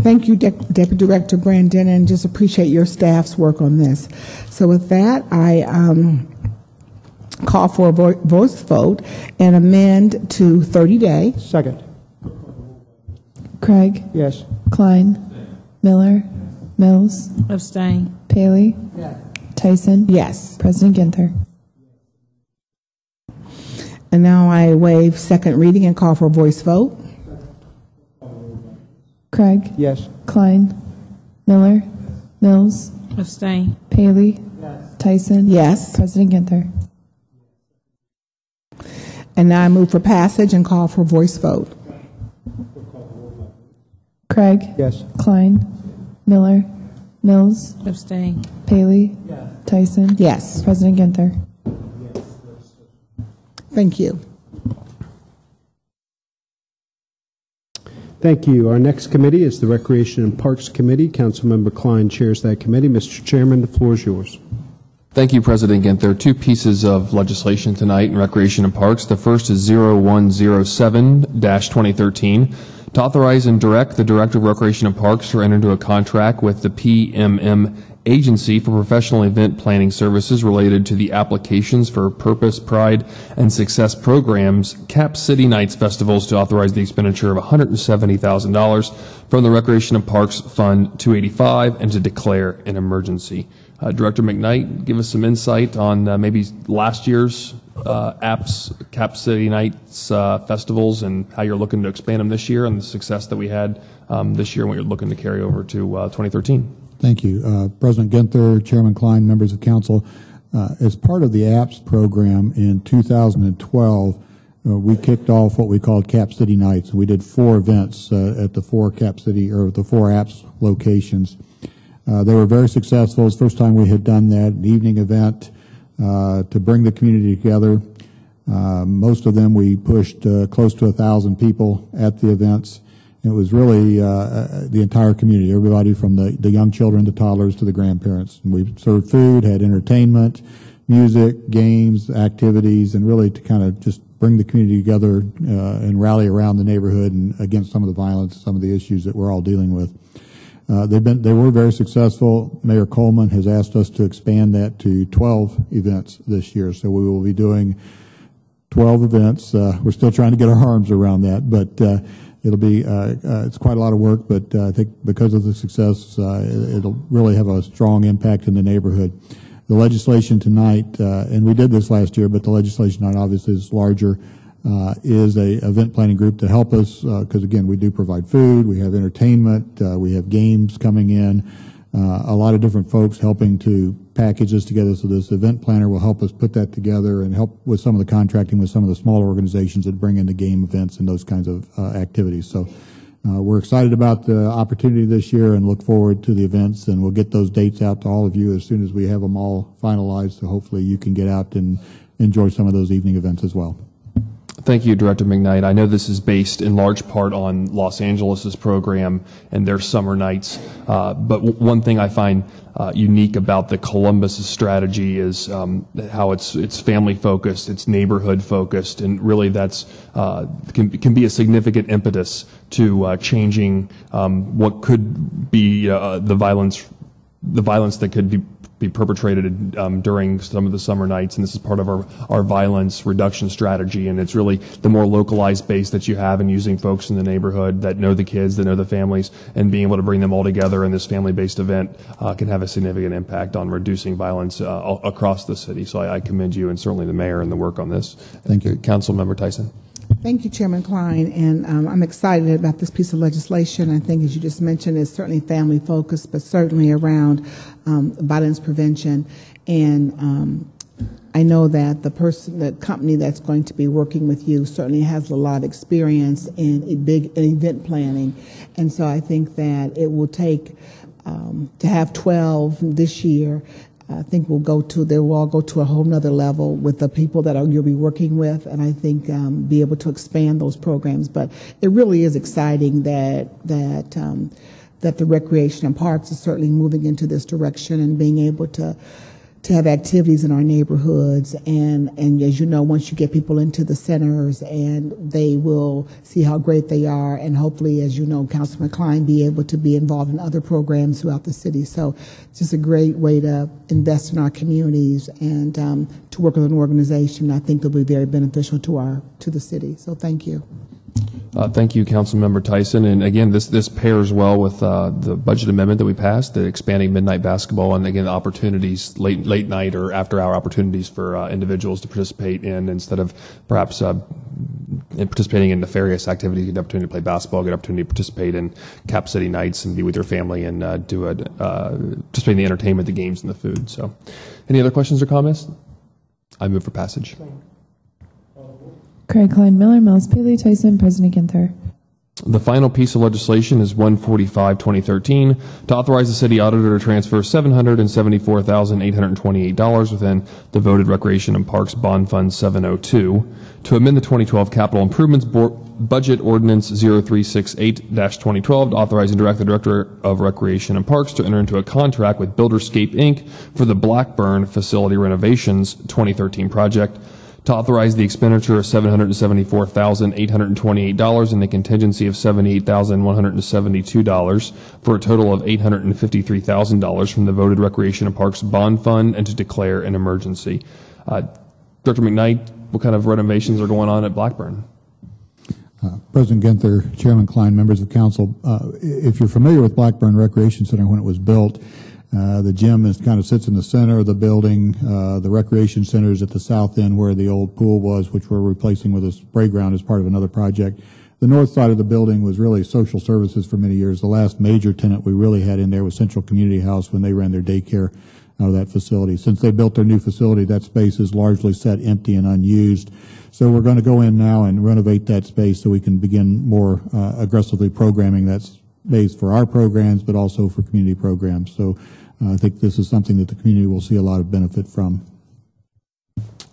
Speaker 4: Thank you, Deputy Director Brandon, and just appreciate your staff's work on this. So with that, I call for a voice vote and amend to 30-day.
Speaker 2: Second.
Speaker 12: Craig.
Speaker 2: Yes.
Speaker 12: Klein. Miller. Mills.
Speaker 7: Abstain.
Speaker 12: Paley. Tyson.
Speaker 4: Yes.
Speaker 12: President Ginther.
Speaker 4: And now I waive second reading and call for a voice vote.
Speaker 12: Craig.
Speaker 2: Yes.
Speaker 12: Klein. Miller. Mills.
Speaker 7: Abstain.
Speaker 12: Paley. Tyson.
Speaker 4: Yes.
Speaker 12: President Ginther.
Speaker 4: And now I move for passage and call for a voice vote.
Speaker 12: Craig.
Speaker 2: Yes.
Speaker 12: Klein. Miller. Mills.
Speaker 7: Abstain.
Speaker 12: Paley. Tyson.
Speaker 4: Yes.
Speaker 12: President Ginther.
Speaker 4: Thank you.
Speaker 1: Thank you. Our next committee is the Recreation and Parks Committee. Councilmember Klein chairs that committee. Mr. Chairman, the floor is yours.
Speaker 6: Thank you, President Ginther. Two pieces of legislation tonight in Recreation and Parks. The first is 0107-2013 to authorize and direct the Director of Recreation and Parks to enter into a contract with the PMMA agency for professional event planning services related to the applications for Purpose, Pride, and Success programs, Cap City Nights festivals, to authorize the expenditure of $170,000 from the Recreation and Parks Fund 285 and to declare an emergency. Director McKnight, give us some insight on maybe last year's APPS, Cap City Nights festivals, and how you're looking to expand them this year, and the success that we had this year and what you're looking to carry over to 2013.
Speaker 15: Thank you. President Ginther, Chairman Klein, members of council. As part of the APPS program in 2012, we kicked off what we called Cap City Nights. We did 4 events at the 4 Cap City, or the 4 APPS locations. They were very successful. It's the first time we had done that, an evening event to bring the community together. Most of them we pushed close to 1,000 people at the events. It was really the entire community, everybody from the young children, the toddlers, to the grandparents. And we served food, had entertainment, music, games, activities, and really to kind of just bring the community together and rally around the neighborhood and against some of the violence, some of the issues that we're all dealing with. They were very successful. Mayor Coleman has asked us to expand that to 12 events this year, so we will be doing 12 events. We're still trying to get our arms around that, but it'll be it's quite a lot of work, but I think because of the success, it'll really have a strong impact in the neighborhood. The legislation tonight, and we did this last year, but the legislation tonight obviously is larger, is a event planning group to help us, because again, we do provide food, we have entertainment, we have games coming in, a lot of different folks helping to package this together. So this event planner will help us put that together and help with some of the contracting with some of the smaller organizations that bring in the game events and those kinds of activities. So we're excited about the opportunity this year and look forward to the events, and we'll get those dates out to all of you as soon as we have them all finalized, so hopefully you can get out and enjoy some of those evening events as well.
Speaker 6: Thank you, Director McKnight. I know this is based in large part on Los Angeles's program and their summer nights, but one thing I find unique about the Columbus strategy is how it's family focused, it's neighborhood focused, and really that's can be a significant impetus to changing what could be the violence that could be perpetrated during some of the summer nights, and this is part of our violence reduction strategy. And it's really the more localized base that you have, and using folks in the neighborhood that know the kids, that know the families, and being able to bring them all together in this family-based event can have a significant impact on reducing violence across the city. So I commend you and certainly the mayor and the work on this.
Speaker 15: Thank you.
Speaker 6: Councilmember Tyson.
Speaker 4: Thank you, Chairman Klein, and I'm excited about this piece of legislation. I think, as you just mentioned, it's certainly family-focused, but certainly around violence prevention. And I know that the company that's going to be working with you certainly has a lot of experience in event planning, and so I think that it will take to have 12 this year. I think they will all go to a whole nother level with the people that you'll be working with, and I think be able to expand those programs. But it really is exciting that the Recreation and Parks is certainly moving into this direction and being able to have activities in our neighborhoods. And as you know, once you get people into the centers, and they will see how great they are, and hopefully, as you know, Councilman Klein, be able to be involved in other programs throughout the city. So it's just a great way to invest in our communities and to work with an organization I think that will be very beneficial to the city. So thank you.
Speaker 6: Thank you, Councilmember Tyson. And again, this pairs well with the budget amendment that we passed, the expanding midnight basketball, and again, the opportunities, late night or after hour opportunities for individuals to participate in, instead of perhaps participating in nefarious activities. Get an opportunity to play basketball, get an opportunity to participate in Cap City Nights and be with your family and participate in the entertainment, the games, and the food. So, any other questions or comments? I move for passage.
Speaker 12: Craig Klein Miller, Mills Paley Tyson, President Ginther.
Speaker 6: The final piece of legislation is 145-2013 to authorize the city auditor to transfer $774,828 within the voted Recreation and Parks Bond Fund 702 to amend the 2012 Capital Improvements Budget Ordinance 0368-2012 to authorize and direct the Director of Recreation and Parks to enter into a contract with Builderscape, Inc. for the Blackburn Facility Renovations 2013 project to authorize the expenditure of $774,828 and the contingency of $78,172 for a total of $853,000 from the voted Recreation and Parks Bond Fund and to declare an emergency. Director McKnight, what kind of renovations are going on at Blackburn?
Speaker 15: President Ginther, Chairman Klein, members of council, if you're familiar with Blackburn Recreation Center when it was built, the gym kind of sits in the center of the building. The recreation center is at the south end where the old pool was, which we're replacing with a spray ground as part of another project. The north side of the building was really social services for many years. The last major tenant we really had in there was Central Community House when they ran their daycare out of that facility. Since they built their new facility, that space is largely set empty and unused. So we're going to go in now and renovate that space so we can begin more aggressively programming that space for our programs, but also for community programs. So I think this is something that the community will see a lot of benefit from.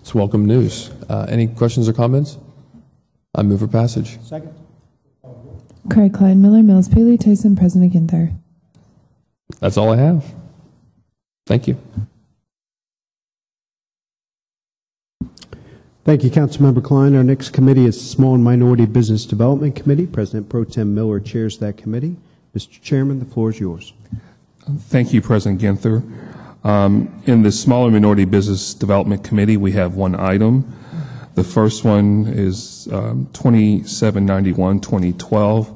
Speaker 6: It's welcome news. Any questions or comments? I move for passage.
Speaker 2: Second.
Speaker 12: Craig Klein, Miller Mills, Paley Tyson, President Ginther.
Speaker 6: That's all I have. Thank you.
Speaker 1: Thank you, Councilmember Klein. Our next committee is Small and Minority Business Development Committee. President Pro Tem Miller chairs that committee. Mr. Chairman, the floor is yours.
Speaker 11: Thank you, President Ginther. In the Small and Minority Business Development Committee, we have one item. The first one is 2791-2012,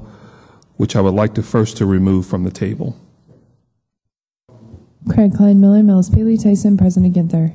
Speaker 11: which I would like to first to remove from the table.
Speaker 12: Craig Klein, Miller Mills, Paley Tyson, President Ginther.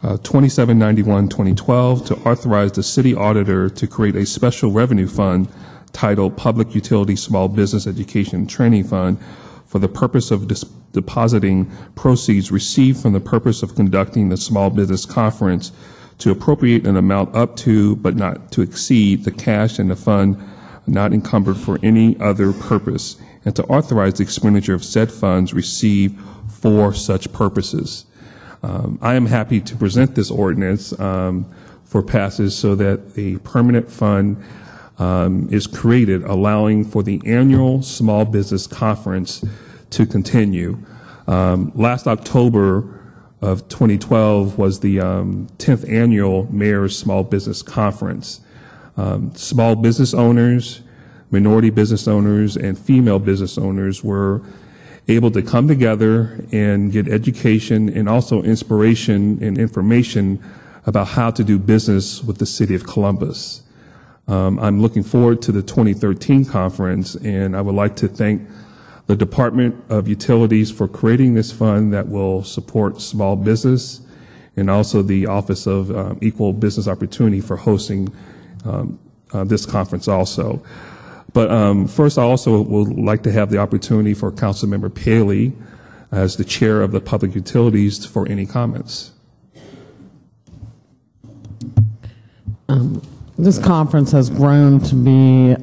Speaker 11: 2791-2012 to authorize the city auditor to create a special revenue fund titled Public Utility Small Business Education Training Fund for the purpose of depositing proceeds received from the purpose of conducting the Small Business Conference to appropriate an amount up to but not to exceed the cash in the fund not encumbered for any other purpose, and to authorize the expenditure of said funds received for such purposes. I am happy to present this ordinance for passage so that a permanent fund is created, allowing for the annual Small Business Conference to continue. Last October of 2012 was the 10th annual Mayor's Small Business Conference. Small business owners, minority business owners, and female business owners were able to come together and get education and also inspiration and information about how to do business with the city of Columbus. I'm looking forward to the 2013 conference, and I would like to thank the Department of Utilities for creating this fund that will support small business, and also the Office of Equal Business Opportunity for hosting this conference also. But first, I also would like to have the opportunity for Councilmember Paley, as the chair of the Public Utilities, for any comments.
Speaker 8: This conference has grown to be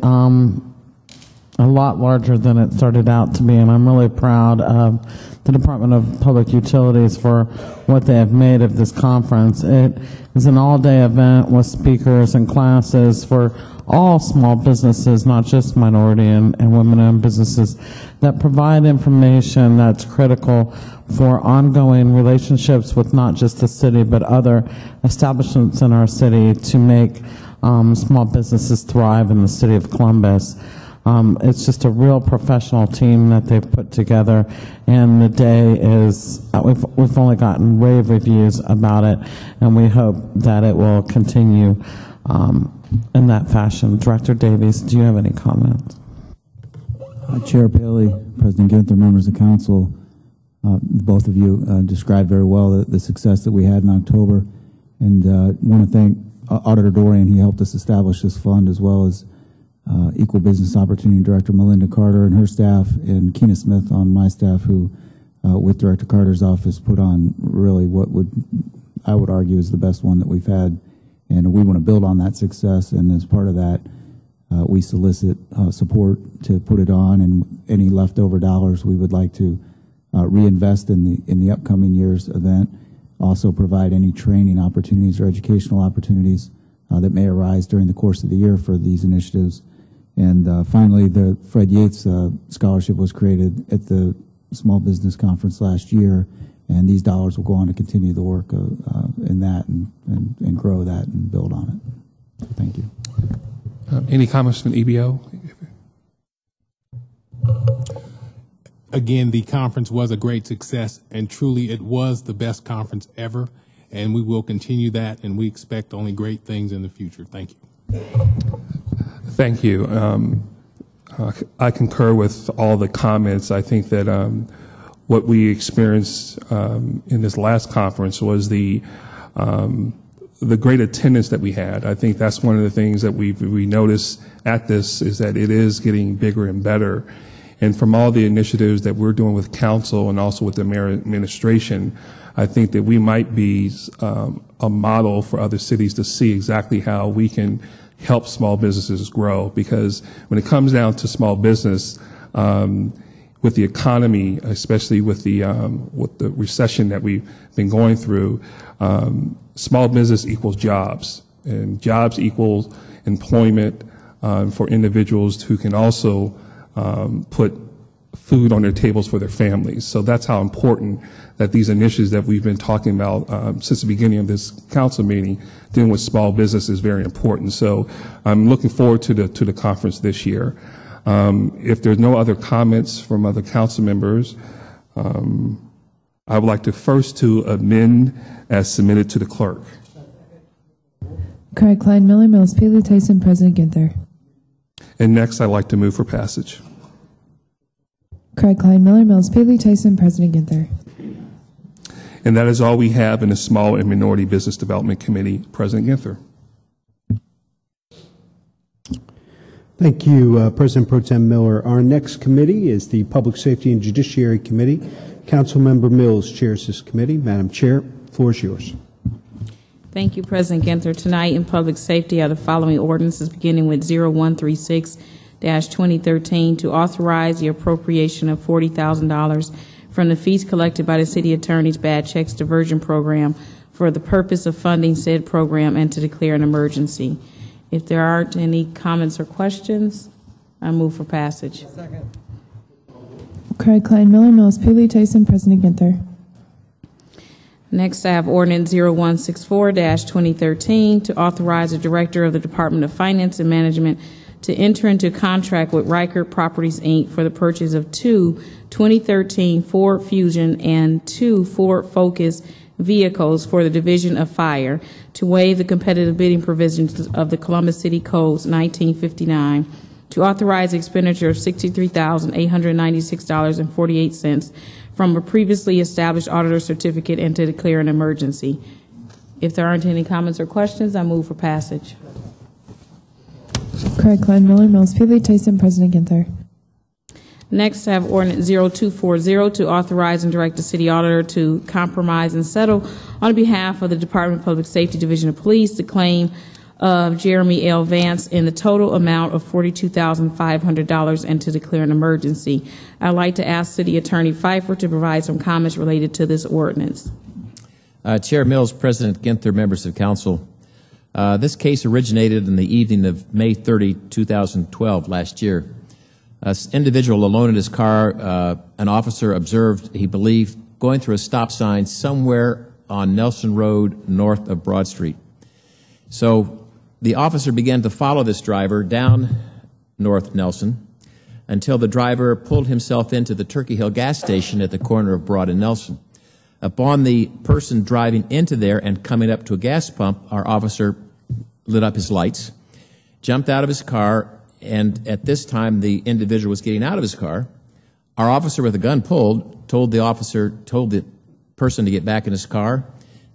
Speaker 8: a lot larger than it started out to be, and I'm really proud of the Department of Public Utilities for what they have made of this conference. It is an all-day event with speakers and classes for all small businesses, not just minority and women-owned businesses, that provide information that's critical for ongoing relationships with not just the city but other establishments in our city to make small businesses thrive in the city of Columbus. It's just a real professional team that they've put together, and the day is, we've only gotten rave reviews about it, and we hope that it will continue in that fashion. Director Davies, do you have any comments?
Speaker 16: Chair Paley, President Ginther, members of council, both of you described very well the success that we had in October, and want to thank Auditor Dorian. He helped us establish this fund, as well as Equal Business Opportunity Director Melinda Carter and her staff, and Keena Smith on my staff, who with Director Carter's office put on really what I would argue is the best one that we've had, and we want to build on that success, and as part of that we solicit support to put it on, and any leftover dollars we would like to reinvest in the upcoming year's event. Also provide any training opportunities or educational opportunities that may arise during the course of the year for these initiatives. And finally, the Fred Yates Scholarship was created at the Small Business Conference last year, and these dollars will go on to continue the work in that and grow that and build on it. Thank you.
Speaker 11: Any comments from EBO?
Speaker 17: Again, the conference was a great success, and truly it was the best conference ever, and we will continue that, and we expect only great things in the future. Thank you.
Speaker 11: Thank you. I concur with all the comments. I think that what we experienced in this last conference was the great attendance that we had. I think that's one of the things that we noticed at this is that it is getting bigger and better. And from all the initiatives that we're doing with council and also with the mayor administration, I think that we might be a model for other cities to see exactly how we can help small businesses grow. Because when it comes down to small business, with the economy, especially with the recession that we've been going through, small business equals jobs, and jobs equals employment for individuals who can also put food on their tables for their families. So that's how important that these initiatives that we've been talking about since the beginning of this council meeting, dealing with small business, is very important. So I'm looking forward to the conference this year. If there's no other comments from other council members, I would like to first to amend as submitted to the clerk.
Speaker 12: Craig Klein, Miller Mills, Paley Tyson, President Ginther.
Speaker 11: And next, I'd like to move for passage.
Speaker 12: Craig Klein, Miller Mills, Paley Tyson, President Ginther.
Speaker 11: And that is all we have in the Small and Minority Business Development Committee. President Ginther.
Speaker 1: Thank you, President Pro Tem Miller. Our next committee is the Public Safety and Judiciary Committee. Councilmember Mills chairs this committee. Madam Chair, the floor is yours.
Speaker 7: Thank you, President Ginther. Tonight in public safety are the following ordinances, beginning with 0136-2013, to authorize the appropriation of $40,000 from the fees collected by the City Attorney's Bad Checks Diversion Program for the purpose of funding said program and to declare an emergency. If there aren't any comments or questions, I move for passage.
Speaker 12: Second. Craig Klein, Miller Mills, Paley Tyson, President Ginther.
Speaker 7: Next, I have ordinance 0164-2013 to authorize the Director of the Department of Finance and Management to enter into contract with Reichert Properties, Inc. for the purchase of 2 2013 Ford Fusion and 2 Ford Focus vehicles for the Division of Fire, to waive the competitive bidding provisions of the Columbus City Codes 1959, to authorize the expenditure of $63,896.48 from a previously established auditor certificate and to declare an emergency. If there aren't any comments or questions, I move for passage.
Speaker 12: Craig Klein, Miller Mills, Paley Tyson, President Ginther.
Speaker 7: Next, I have ordinance 0240 to authorize and direct the city auditor to compromise and settle on behalf of the Department of Public Safety Division of Police the claim of Jeremy L. Vance in the total amount of $42,500 and to declare an emergency. I'd like to ask City Attorney Pfeiffer to provide some comments related to this ordinance.
Speaker 18: Chair Mills, President Ginther, members of council. This case originated in the evening of May 30, 2012, last year. An individual alone in his car, an officer observed, he believed, going through a stop sign somewhere on Nelson Road north of Broad Street. So the officer began to follow this driver down North Nelson until the driver pulled himself into the Turkey Hill gas station at the corner of Broad and Nelson. Upon the person driving into there and coming up to a gas pump, our officer lit up his lights, jumped out of his car, and at this time the individual was getting out of his car. Our officer with a gun pulled, told the person to get back in his car.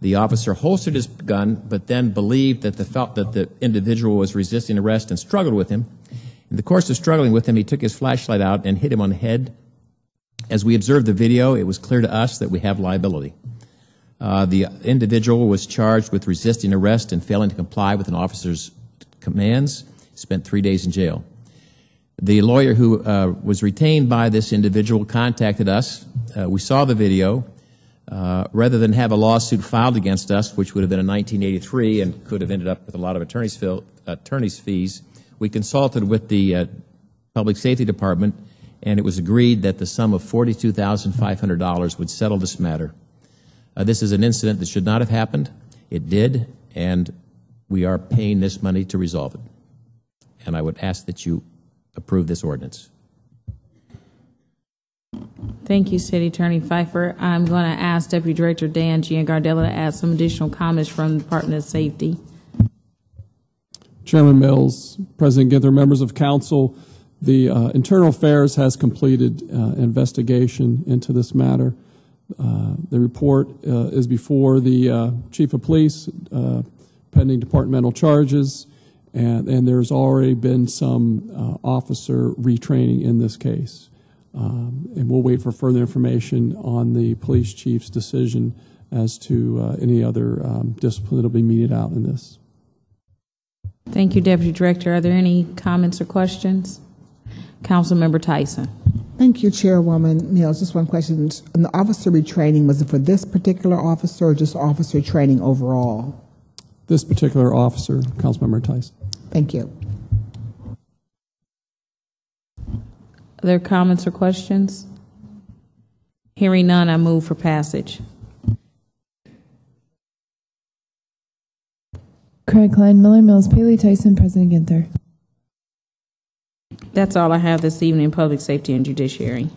Speaker 18: The officer holstered his gun, but then believed that the individual was resisting arrest and struggled with him. In the course of struggling with him, he took his flashlight out and hit him on the head. As we observed the video, it was clear to us that we have liability. The individual was charged with resisting arrest and failing to comply with an officer's commands, spent 3 days in jail. The lawyer who was retained by this individual contacted us. We saw the video. Rather than have a lawsuit filed against us, which would have been in 1983 and could have ended up with a lot of attorney's fees, we consulted with the Public Safety Department, and it was agreed that the sum of $42,500 would settle this matter. This is an incident that should not have happened. It did, and we are paying this money to resolve it. And I would ask that you approve this ordinance.
Speaker 7: Thank you, City Attorney Pfeiffer. I'm going to ask Deputy Director Dan Giancardello to add some additional comments from the Department of Safety.
Speaker 19: Chairman Mills, President Ginther, members of council, the Internal Affairs has completed investigation into this matter. The report is before the Chief of Police, pending departmental charges, and there's already been some officer retraining in this case. And we'll wait for further information on the police chief's decision as to any other discipline that will be meted out in this.
Speaker 7: Thank you, Deputy Director. Are there any comments or questions? Councilmember Tyson.
Speaker 4: Thank you, Chairwoman Mills. Just one question. And the officer retraining, was it for this particular officer or just officer training overall?
Speaker 19: This particular officer, Councilmember Tyson.
Speaker 4: Thank you.
Speaker 7: Other comments or questions? Hearing none, I move for passage.
Speaker 12: Craig Klein, Miller Mills, Paley Tyson, President Ginther.
Speaker 7: That's all I have this evening in Public Safety and Judiciary.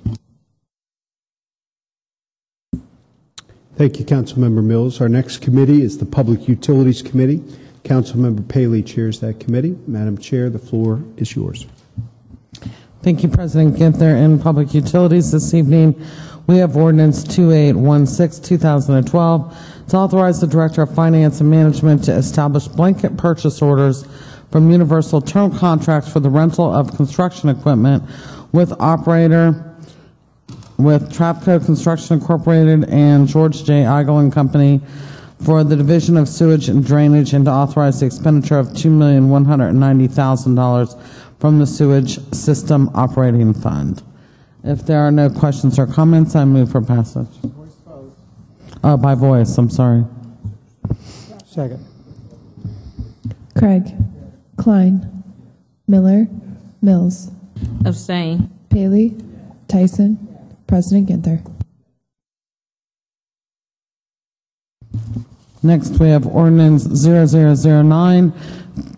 Speaker 1: Thank you, Councilmember Mills. Our next committee is the Public Utilities Committee. Councilmember Paley chairs that committee. Madam Chair, the floor is yours.
Speaker 8: Thank you, President Ginther. In Public Utilities this evening, we have Ordinance 2816, 2012, to authorize the Director of Finance and Management to establish blanket purchase orders from Universal Term Contracts for the rental of construction equipment with Trapco Construction Incorporated and George J. Eigel and Company for the Division of Sewage and Drainage, and to authorize the expenditure of $2,190,000 from the Sewage System Operating Fund. If there are no questions or comments, I move for passage. By voice, I'm sorry.
Speaker 2: Second.
Speaker 12: Craig Klein, Miller Mills.
Speaker 7: Abstain.
Speaker 12: Paley Tyson, President Ginther.
Speaker 8: Next, we have Ordinance 0009,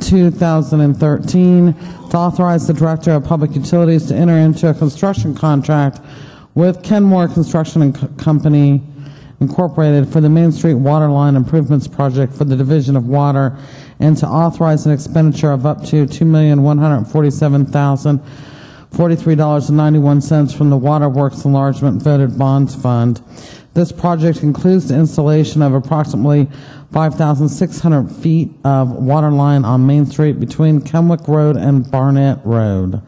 Speaker 8: 2013, to authorize the Director of Public Utilities to enter into a construction contract with Kenmore Construction Company Incorporated for the Main Street Water Line Improvements Project for the Division of Water, and to authorize an expenditure of up to $2,147,043.91 from the Water Works Enlargement Voted Bonds Fund. This project includes the installation of approximately 5,600 feet of water line on Main Street between Kenwick Road and Barnett Road.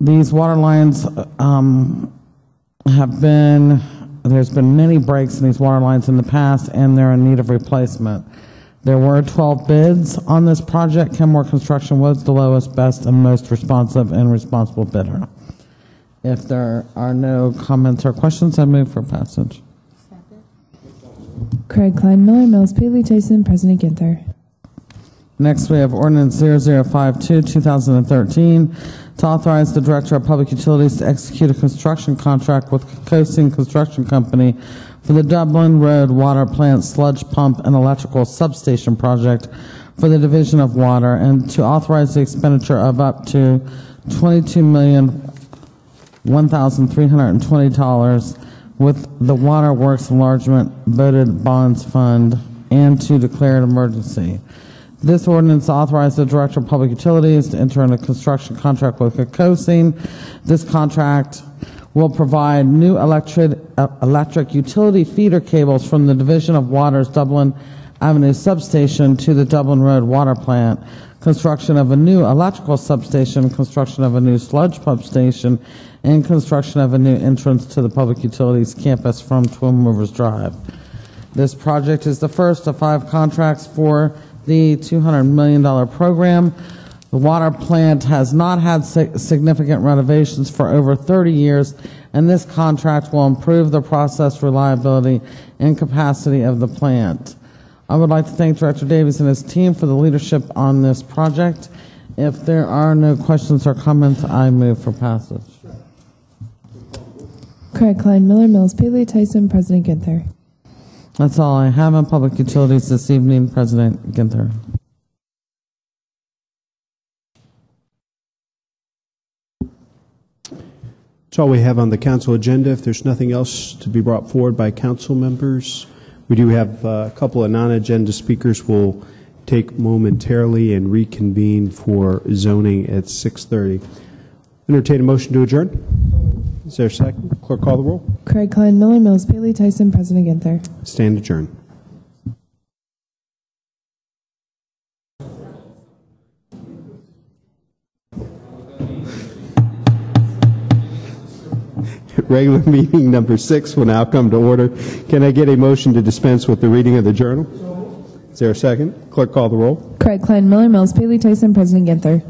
Speaker 8: These water lines there's been many breaks in these water lines in the past, and they're in need of replacement. There were 12 bids on this project. Kenmore Construction was the lowest, best, and most responsive and responsible bidder. If there are no comments or questions, I move for passage.
Speaker 12: Craig Klein, Miller Mills, Paley Tyson, President Ginther.
Speaker 8: Next, we have Ordinance 0052, 2013, to authorize the Director of Public Utilities to execute a construction contract with Coasting Construction Company for the Dublin Road Water Plant Sludge Pump and Electrical Substation Project for the Division of Water, and to authorize the expenditure of up to $22,001,320 with the Water Works Enlargement Voted Bonds Fund, and to declare an emergency. This ordinance authorizes the Director of Public Utilities to enter into a construction contract with Coasting. This contract will provide new electric utility feeder cables from the Division of Water's Dublin Avenue substation to the Dublin Road Water Plant, construction of a new electrical substation, construction of a new sludge pump station, and construction of a new entrance to the Public Utilities campus from Twin Rivers Drive. This project is the first of 5 contracts for the $200 million program. The water plant has not had significant renovations for over 30 years, and this contract will improve the process reliability and capacity of the plant. I would like to thank Director Davies and his team for the leadership on this project. If there are no questions or comments, I move for passage.
Speaker 12: Craig Klein, Miller Mills, Paley Tyson, President Ginther.
Speaker 8: That's all I have on public utilities this evening, President Ginther.
Speaker 1: That's all we have on the council agenda. If there's nothing else to be brought forward by council members, we do have a couple of non-agenda speakers. We'll take momentarily and reconvene for zoning at 6:30. Entertain a motion to adjourn. Is there a second? Clerk, call the roll.
Speaker 12: Craig Klein, Miller Mills, Paley Tyson, President Ginther.
Speaker 1: Stand adjourned. Regular meeting number 6 will now come to order. Can I get a motion to dispense with the reading of the journal? Is there a second? Clerk, call the roll.
Speaker 12: Craig Klein, Miller Mills, Paley Tyson, President Ginther.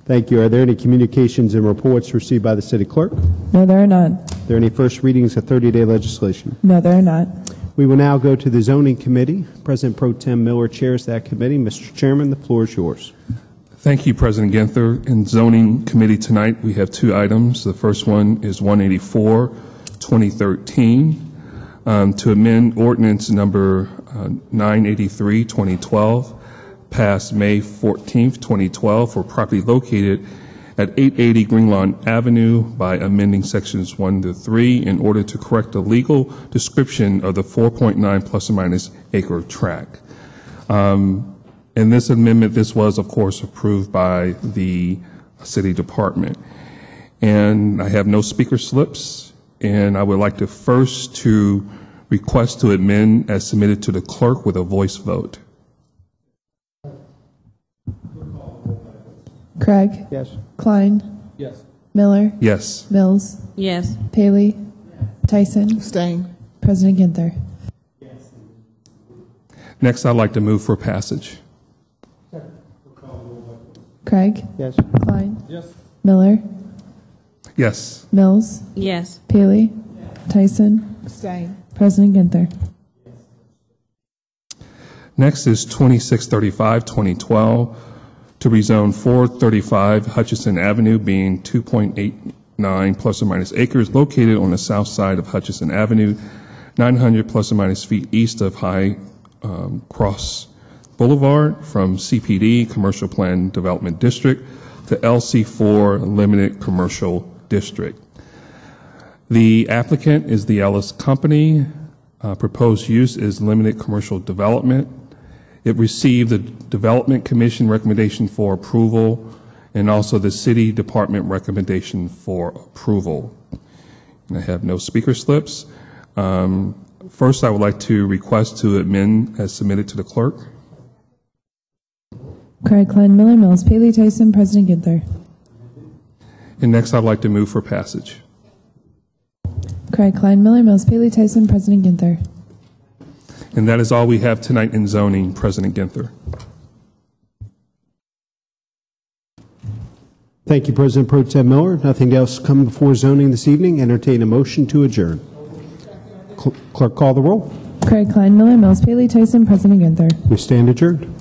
Speaker 1: Thank you. Are there any communications and reports received by the city clerk?
Speaker 12: No, there are not.
Speaker 1: Are there any first readings of 30-day legislation?
Speaker 12: No, there are not.
Speaker 1: We will now go to the zoning committee. President Pro Tem Miller chairs that committee. Mr. Chairman, the floor is yours.
Speaker 11: Thank you, President Ginther. In zoning committee tonight, we have 2 items. The first one is 184, 2013, to amend ordinance number 983, 2012, passed May 14th, 2012, for property located at 880 Greenlawn Avenue by amending sections 1 to 3 in order to correct the legal description of the 4.9 plus or minus acre tract. In this amendment, this was, of course, approved by the city department. And I have no speaker slips, and I would like to first to request to amend as submitted to the clerk with a voice vote.
Speaker 12: Craig?
Speaker 1: Yes.
Speaker 12: Klein?
Speaker 11: Yes.
Speaker 12: Miller?
Speaker 11: Yes.
Speaker 12: Mills?
Speaker 7: Yes.
Speaker 12: Paley? Tyson?
Speaker 4: Abstain.
Speaker 12: President Ginther.
Speaker 11: Next, I'd like to move for passage.
Speaker 12: Craig?
Speaker 1: Yes.
Speaker 12: Klein?
Speaker 11: Yes.
Speaker 12: Miller?
Speaker 11: Yes.
Speaker 12: Mills?
Speaker 7: Yes.
Speaker 12: Paley? Tyson?
Speaker 4: Abstain.
Speaker 12: President Ginther.
Speaker 11: Next is 2635, 2012, to rezone 435 Hutchison Avenue, being 2.89 plus or minus acres, located on the south side of Hutchison Avenue, 900 plus or minus feet east of High Cross Boulevard, from CPD, Commercial Plan Development District, to LC4, Limited Commercial District. The applicant is the Ellis Company. Proposed use is limited commercial development. It received the Development Commission recommendation for approval and also the City Department recommendation for approval. And I have no speaker slips. First, I would like to request to amend as submitted to the clerk.
Speaker 12: Craig Klein, Miller Mills, Paley Tyson, President Ginther.
Speaker 11: And next, I'd like to move for passage.
Speaker 12: Craig Klein, Miller Mills, Paley Tyson, President Ginther.
Speaker 11: And that is all we have tonight in zoning, President Ginther.
Speaker 1: Thank you, President Pro Tem Miller. Nothing else come before zoning this evening. Entertain a motion to adjourn. Clerk, call the roll.
Speaker 12: Craig Klein, Miller Mills, Paley Tyson, President Ginther.
Speaker 1: We stand adjourned.